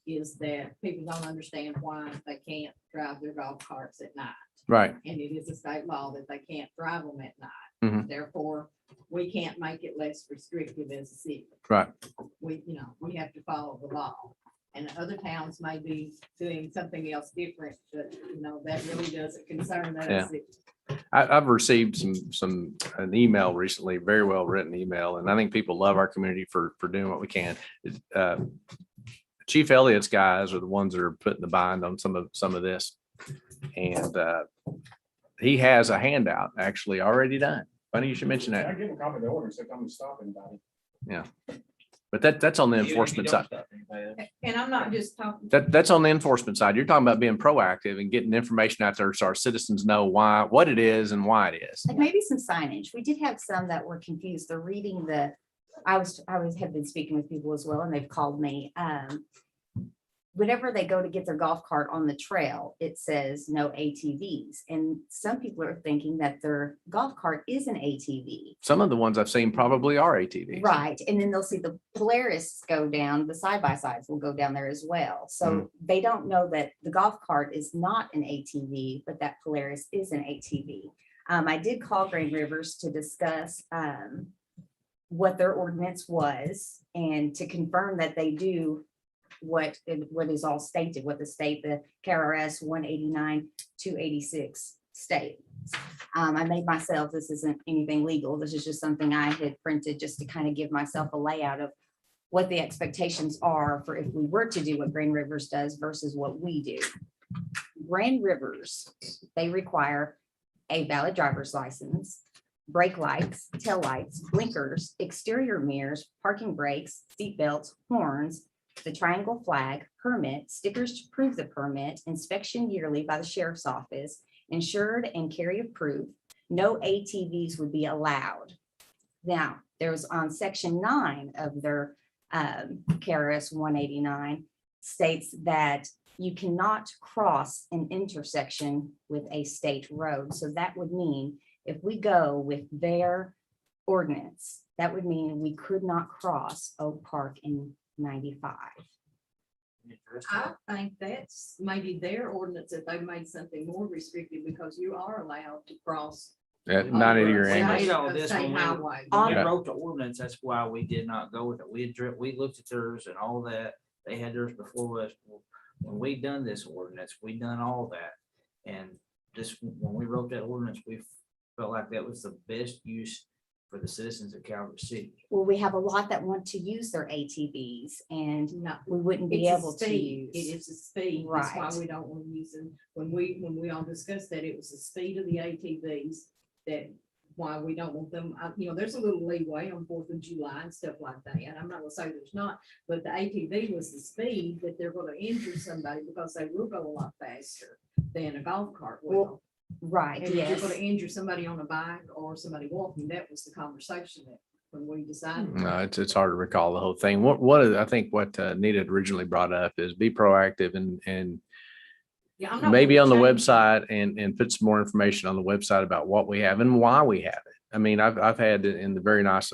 is that people don't understand why they can't drive their golf carts at night. right? And it is a state law that they can't drive them at night. Mhm. Therefore, we can't make it less restrictive as a city. Right. We have to follow the law. And other towns may be doing something else different, but that really doesn't concern us. I've received an email recently, very well written email, and I think people love our community for doing what we can. Chief Elliott's guys are the ones that are putting the bind on some of this. And he has a handout actually already done. Funny you should mention I that. give them a copy of the order, so I'm stopping anybody. Yeah. But that's on the enforcement side. And I'm not just talking. That's on the enforcement side. You're talking about being proactive and getting information out there so our citizens know what it is and why it is. Like maybe some signage. We did have some that were confused. They're reading I have been speaking with people as well, and they've called me. Whenever they go to get their golf cart on the trail, it says no ATVs. And some people are thinking that their golf cart is an ATV. Some of the ones I've seen probably are ATVs. Right. And then they'll see the Polaris go down, the side-by-sides will go down there as well. So they don't know that the golf cart is not an ATV, but that Polaris is an ATV. I did call Grand Rivers to discuss what their ordinance was and to confirm that they do what is all stated, what the KRS 189-286 states. I made myself, this isn't anything legal, this is just something I had printed just to kind of give myself a layout of what the expectations are for if we were to do what Grand Rivers does versus what we do. Grand Rivers, they require a valid driver's license. brake lights, tail lights, blinkers, exterior mirrors, parking brakes, seat belts, horns, the triangle flag, permit, stickers to prove the permit, inspection yearly by the sheriff's office, insured and carry of proof. No ATVs would be allowed. Now, there was on section 9 of their KRS 189 states that you cannot cross an intersection with a state road. So that would mean if we go with their ordinance, that would mean we could not cross Oak Park in 95. I think that's maybe their ordinance, that they made something more restrictive, because you are allowed to cross. At 90-degree State- angles. See, I know this state when we- highway. When we Yeah. wrote the ordinance, that's why we did not go with it. We looked at theirs and all that. They had theirs before us. When we done this ordinance, we done all that. And this, when we wrote that ordinance, we felt like that was the best use for the citizens of Calvert City. Well, we have a lot that want to use their ATVs and No, we wouldn't be it's a able to speed. use. It's a speed. That's why Right. we don't want to use them. When we all discussed that, it was the speed of the ATVs that why we don't want them. There's a little leeway on 4th of July and stuff like that. And I'm not gonna say there's not, but the ATV was the speed that they're gonna injure somebody, because they will go a lot faster than a golf cart will. Well, right, And if you're yes. gonna injure somebody on a bike or somebody walking, that was the conversation that when we decided. No, it's hard to recall the whole thing. I think what Nita had originally brought up is be proactive and Yeah, I'm not maybe on gonna the change it. website and put some more information on the website about what we have and why we have it. I mean, I've had in the very nice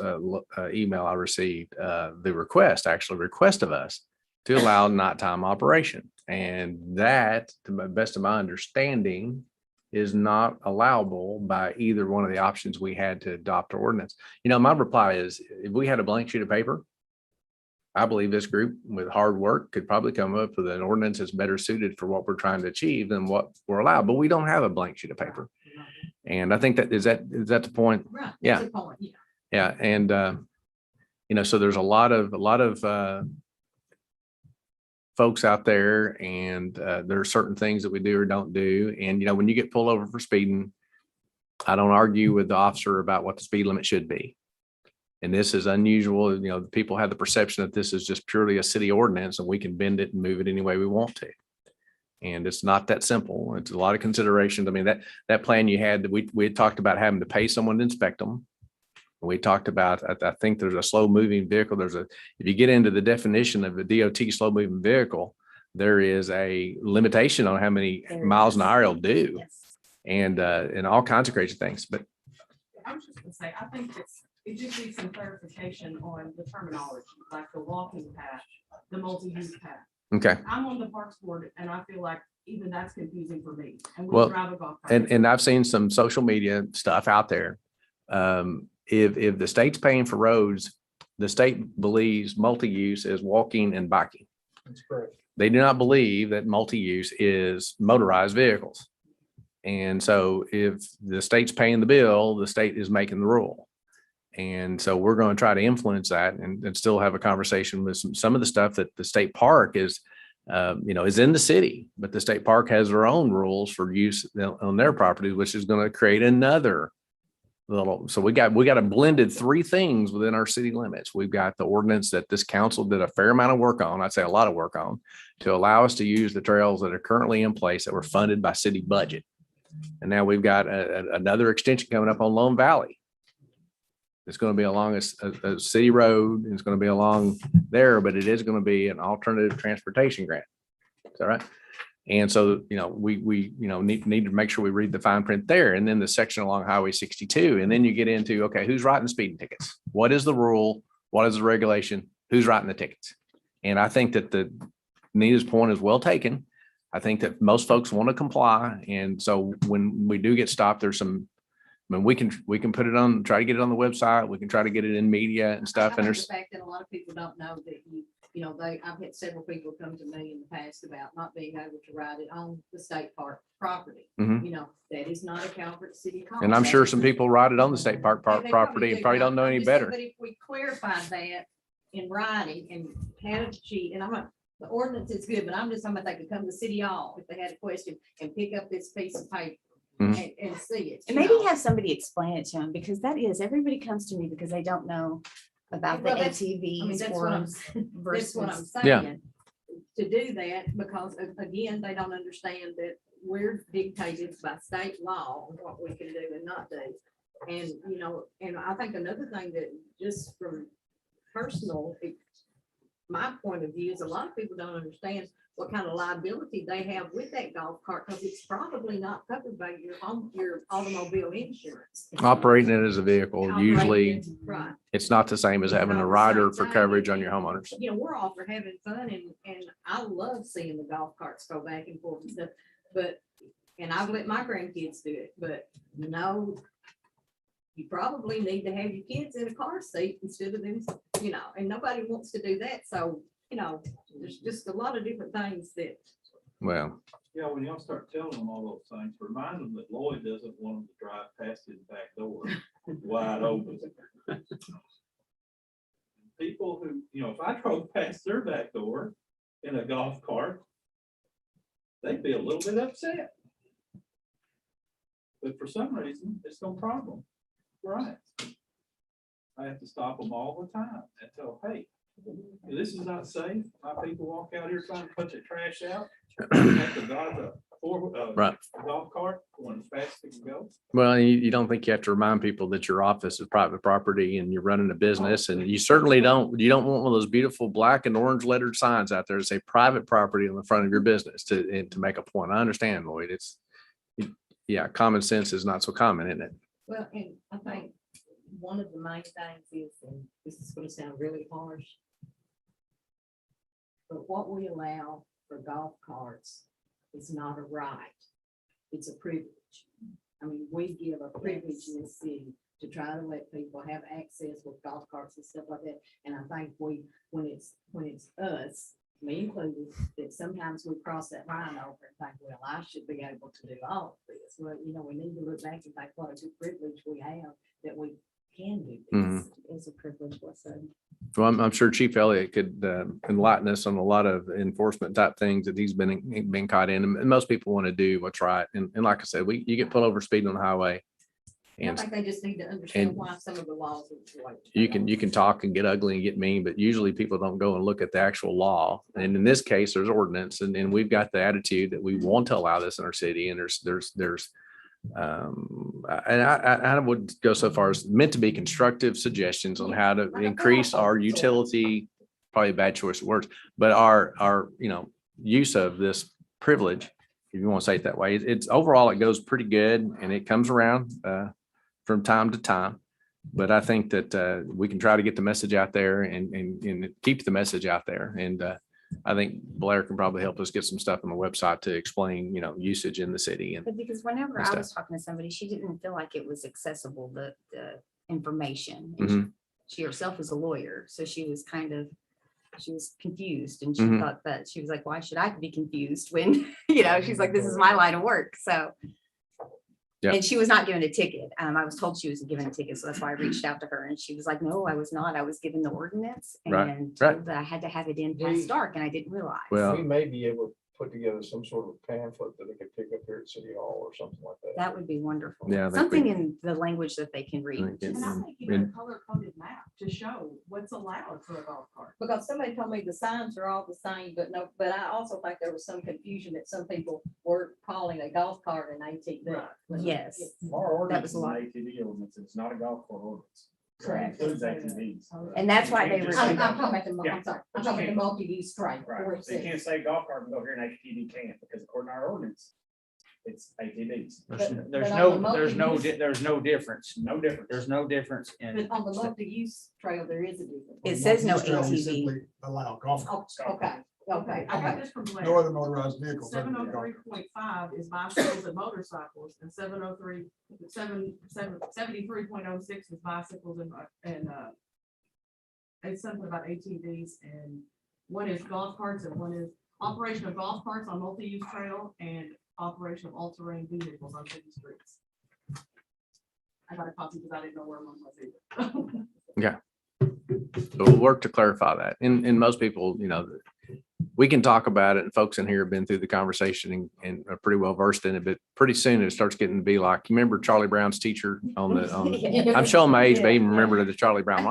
email I received, the request of us to allow nighttime operation. And that, to the best of my understanding, is not allowable by either one of the options we had to adopt our ordinance. My reply is, if we had a blank sheet of paper, I believe this group with hard work could probably come up with an ordinance that's better suited for what we're trying to achieve than what we're allowed, but we don't have a blank sheet of paper. And I think is that the point? Right. Yeah. That's the point, yeah. Yeah. And, so there's a lot of folks out there, and there are certain things that we do or don't do. And, when you get pulled over for speeding, I don't argue with the officer about what the speed limit should be. And this is unusual. People have the perception that this is just purely a city ordinance and we can bend it and move it any way we want to. And it's not that simple. It's a lot of considerations. I mean, that plan you had, we had talked about having to pay someone to inspect them. We talked about, I think there's a slow moving vehicle. If you get into the definition of a DOT slow moving vehicle, there is a limitation on how many miles an hour it'll do. Yes. And all kinds of crazy things, but I was just gonna say, I think it just needs some clarification on the terminology, like the walking path, the multi-use path. okay. I'm on the Parks Board and I feel like even that's confusing for me. And we Well, drive a golf cart. And I've seen some social media stuff out there. If the state's paying for roads, the state believes multi-use is walking and biking. That's correct. They do not believe that multi-use is motorized vehicles. And so if the state's paying the bill, the state is making the rule. And so we're going to try to influence that and still have a conversation with some of the stuff that the state park is in the city, but the state park has their own rules for use on their property, which is going to create another little. So we got a blended three things within our city limits. We've got the ordinance that this council did a fair amount of work on. I'd say a lot of work on, to allow us to use the trails that are currently in place that were funded by city budget. And now we've got another extension coming up on Lone Valley. It's going to be along a city road. It's going to be along there, but it is going to be an alternative transportation grant. Is that right? And so, we need to make sure we read the fine print there, and then the section along Highway 62. And then you get into, okay, who's writing the speeding tickets? What is the rule? What is the regulation? Who's writing the tickets? And I think that Nita's point is well taken. I think that most folks want to comply. And so when we do get stopped, there's some, we can put it on, try to get it on the website. We can try to get it in media and stuff. I And think there's, the fact that a lot of people don't know that I've had several people come to me in the past about not being able to ride it on the state park property. Mhm. That is not a Calvert City. and I'm sure some people ride it on the state park And they property and probably don't know I'm any just saying, better. But if we clarified that in writing and had a sheet, and the ordinance is good, but I'm just talking about they could come to City Hall if they had a question and pick up this piece of paper. and see it. And you maybe know. have somebody explain it to them, because that is, everybody comes to me because they don't know about the Well, that's- I mean, ATVs that's what I'm, forums that's what I'm versus. saying. To do that, because again, they don't understand that we're dictated by state law on what we can do and not do. And, you know, and I think another thing that just from personal, my point of view is a lot of people don't understand what kind of liability they have with that golf cart, because it's probably not covered by your automobile insurance. Operating it as a vehicle, Operating usually it, right. it's not the same as having a rider for coverage on your homeowners. You know, we're all for having fun and I love seeing the golf carts go back and forth and stuff, but, and I've let my grandkids do it, but you know, you probably need to have your kids in a car seat instead of them, you know, and nobody wants to do that. So, you know, there's just a lot of different things that, Well, Yeah, when y'all start telling them all those things, remind them that Lloyd doesn't want them to drive past his back door wide open. People who, you know, if I drove past their back door in a golf cart, they'd be a little bit upset. But for some reason, it's no problem. Right. I have to stop them all the time and tell, hey, this is not safe. My people walk out here trying to put their trash out. Have to drive Right. a golf cart going as fast as it can go. well, you don't think you have to remind people that your office is private property and you're running a business, and you certainly don't want one of those beautiful black and orange lettered signs out there that say private property on the front of your business to make a point. I understand, Lloyd. Yeah, common sense is not so common, isn't it? well, and I think one of the main things is, and this is gonna sound really harsh, but what we allow for golf carts is not a right. It's a privilege. I mean, we give a privilege in this city to try to let people have access with golf carts and stuff like that. And I think when it's us, me included, that sometimes we cross that line over and think, well, I should be able to do all of this. Well, you know, we need to look back and think what a good privilege we have that we can do this. It's a privilege, what's that? Well, I'm sure Chief Elliott could enlighten us on a lot of enforcement type things that he's been caught in. And most people want to do what's right. And like I said, you get pulled over speeding on the highway. I And think they just need to understand and why some of the laws are the way. you can talk and get ugly and get mean, but usually people don't go and look at the actual law. And in this case, there's ordinance, and we've got the attitude that we want to allow this in our city. And and I would go so far as meant to be constructive suggestions on how to increase our utility, probably a bad choice of words, but our, you know, use of this privilege, if you want to say it that way. It's overall, it goes pretty good and it comes around from time to time. But I think that we can try to get the message out there and keep the message out there. And I think Blair can probably help us get some stuff on the website to explain, you know, usage in the city. And But because whenever and I stuff. was talking to somebody, she didn't feel like it was accessible, the information. Mhm. And she herself is a lawyer, so she was confused, and she Mhm. thought that, she was like, why should I be confused when, you know, she's like, this is my line of work, so. Yeah. And she was not given a ticket. I was told she was given a ticket, so that's why I reached out to her, and she was like, no, I was not. I was given the ordinance Right, and right. told that I had to have it in past dark, and I didn't realize. Well, We may be able to put together some sort of pamphlet that they could pick up here at City Hall or something like that. That would be wonderful. Yeah, I think Something we- in the language that they can read. I think And I think you And- need a color coded map to show what's allowed for a golf cart. Because somebody told me the signs are all the same, but no, but I also think there was some confusion that some people were calling a golf cart an ATV. Yes. Our ordinance was is a an lot. ATV ordinance, it's not a golf cart ordinance. It Correct. includes ATVs. And that's why they You were. can't I'm just say- talking about the, Yeah. I'm sorry, I'm talking about the multi-use trade. where Right, it so you says- can't say golf cart can go here and ATV can't, because according to our ordinance, it's ATVs. But- There's but no, on the there's no, multi-use- there's no difference. No difference. There's no difference in. But on the multi-use trail, there is a difference. It says no Multi-use trail, we ATV. simply Allow golf. Oh, okay, okay. I got this from Blair. No other motorized vehicles. 703.5 is bicycles and motorcycles, and 73.06 is bicycles and it's something about ATVs, and one is golf carts and one is operation of golf carts on multi-use trail and operation of all-terrain vehicles on city streets. I got a copy because I didn't know where one was either. So we'll work to clarify that. And most people, you know, we can talk about it, and folks in here have been through the conversation and are pretty well versed in it, but pretty soon it starts getting to be like, you remember Charlie Brown's teacher on the, I'm showing my age, but I even remember the Charlie Brown,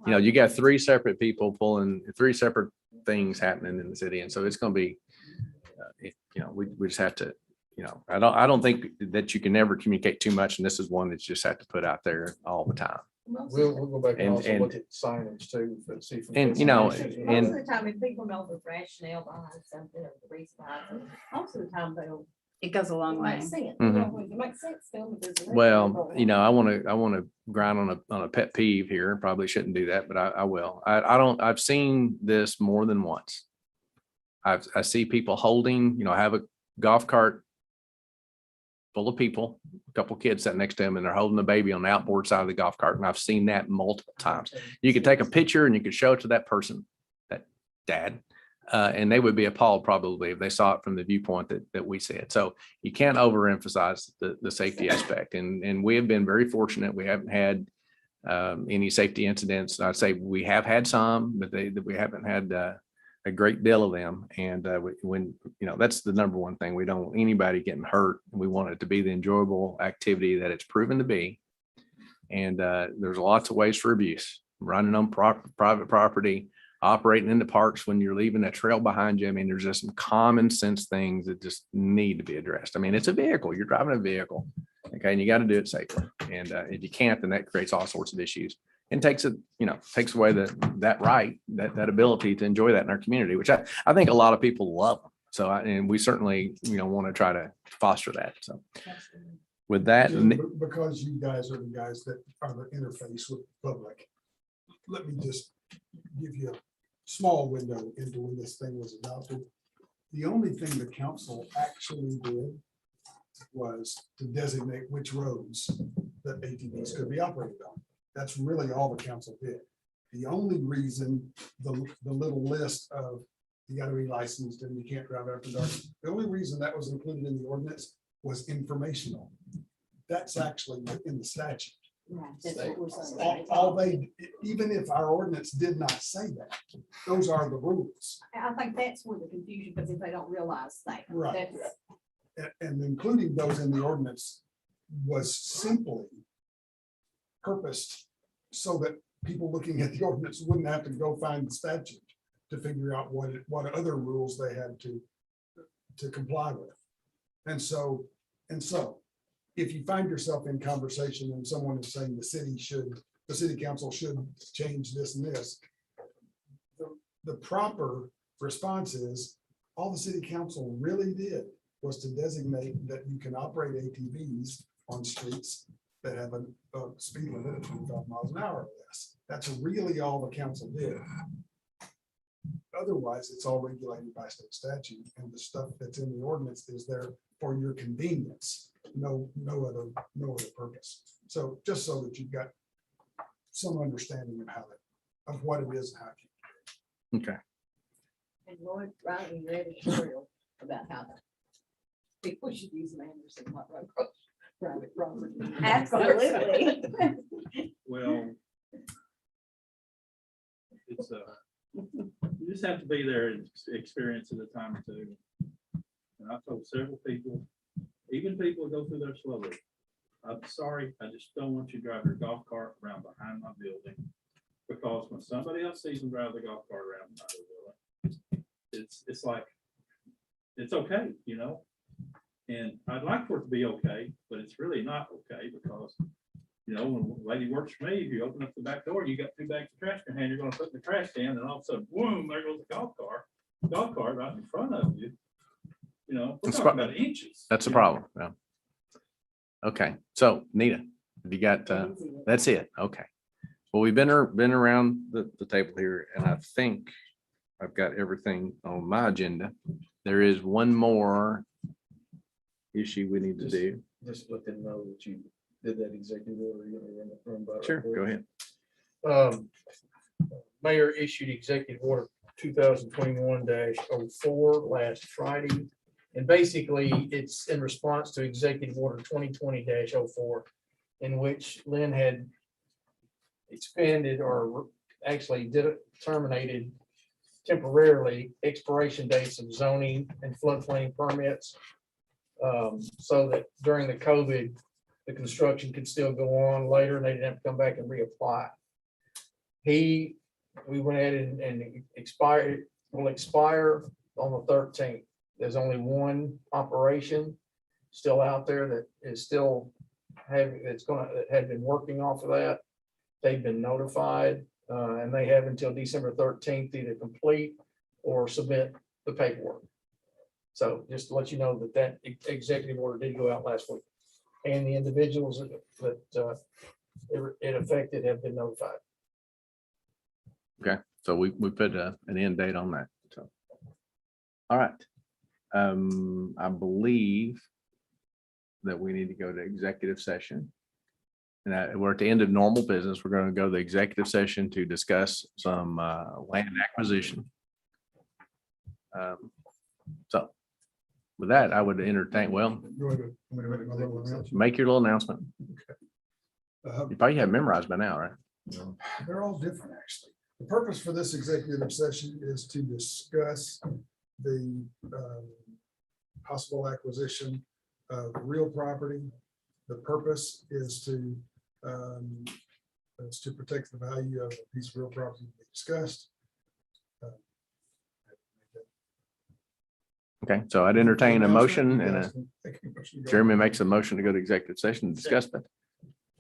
you know, you got three separate people pulling three separate things happening in the city. And so it's going to be, you know, we just have to, you know, I don't think that you can never communicate too much. And this is one that you just have to put out there all the time. We'll go back and And- also look at signage too. But see if we and, can- you know, Most and- of the time, if people know the rationale behind something or the reason behind it, most of the time they'll. It goes a long way. Make sense. Mhm. It makes sense. to them if there's a reason Well, for it. you know, I want to grind on a pet peeve here. Probably shouldn't do that, but I will. I've seen this more than once. I see people holding, you know, have a golf cart full of people, a couple kids sitting next to them, and they're holding the baby on the outboard side of the golf cart. And I've seen that multiple times. You could take a picture and you could show it to that person, that dad, and they would be appalled probably if they saw it from the viewpoint that we see it. So you can't overemphasize the safety aspect. And we have been very fortunate. We haven't had any safety incidents. I'd say we have had some, but we haven't had a great deal of them. And when, you know, that's the number one thing. We don't want anybody getting hurt. We want it to be the enjoyable activity that it's proven to be. And there's lots of ways for abuse, running on private property, operating in the parks when you're leaving a trail behind you. I mean, there's just some common sense things that just need to be addressed. I mean, it's a vehicle, you're driving a vehicle. Okay. And you got to do it safely. And if you can't, then that creates all sorts of issues and takes it, you know, takes away that right, that ability to enjoy that in our community, which I think a lot of people love. So, and we certainly, you know, want to try to foster that. So with that, Because you guys are the guys that are the interface with the public, let me just give you a small window into when this thing was adopted. The only thing the council actually did was to designate which roads that ATVs could be operated on. That's really all the council did. The only reason the little list of you gotta be licensed and you can't drive after dark, the only reason that was included in the ordinance was informational. That's actually in the statute. Right, that's what we're saying. All they, even if our ordinance did not say that, those are the rules. I think that's where the confusion, because if they don't realize that. Right. That's- And including those in the ordinance was simply purposed so that people looking at the ordinance wouldn't have to go find the statute to figure out what other rules they had to comply with. And so if you find yourself in conversation and someone is saying the city council should change this and this, the proper response is all the city council really did was to designate that you can operate ATVs on streets that have a speed limit of 25 miles an hour or less. That's really all the council did. Otherwise, it's all regulated by state statute, and the stuff that's in the ordinance is there for your convenience. No other purpose. So just so that you've got some understanding of what it is and how it. okay. And Lloyd writing the editorial about how people should use Anderson, not private property. Absolutely. Well, it's you just have to be there and experience it a time or two. And I've told several people, even people who go through there slowly, I'm sorry, I just don't want you to drive your golf cart around behind my building. Because when somebody else sees them drive the golf cart around behind the building, it's like, it's okay, you know? And I'd like for it to be okay, but it's really not okay because, you know, when a lady works for me, if you open up the back door, you got 2 bags of trash in your hand, you're gonna put in the trash can, and all of a sudden, boom, there goes the golf cart right in front of you. You know, we're talking about inches. That's the problem. Yeah. Okay. So Nita, have you got, that's it. Okay. Well, we've been around the table here, and I think I've got everything on my agenda. There is one more issue we need to do. Just let them know that you did that executive order. You're gonna run by it Sure, real quick. go ahead. Mayor issued executive order 2021-04 last Friday. And basically, it's in response to executive order 2020-04, in which Lynn had expanded or actually terminated temporarily expiration dates of zoning and floodplain permits. So that during the COVID, the construction could still go on later and they didn't have to come back and reapply. We went ahead and will expire on the 13th. There's only one operation still out there that is still that had been working off of that. They've been notified, and they have until December 13th either complete or submit the paperwork. So just to let you know that executive order did go out last week. And the individuals that it affected have been notified. Okay, so we put an end date on that, so. All right. I believe that we need to go to executive session. And we're at the end of normal business. We're going to go to the executive session to discuss some land acquisition. So with that, I would entertain, well, make your little announcement. You probably have memorized by now, right? They're all different, actually. The purpose for this executive session is to discuss the possible acquisition of real property. The purpose is to protect the value of a piece of real property we discussed. Okay, so I'd entertain a motion and Jeremy makes a motion to go to executive session and discuss that.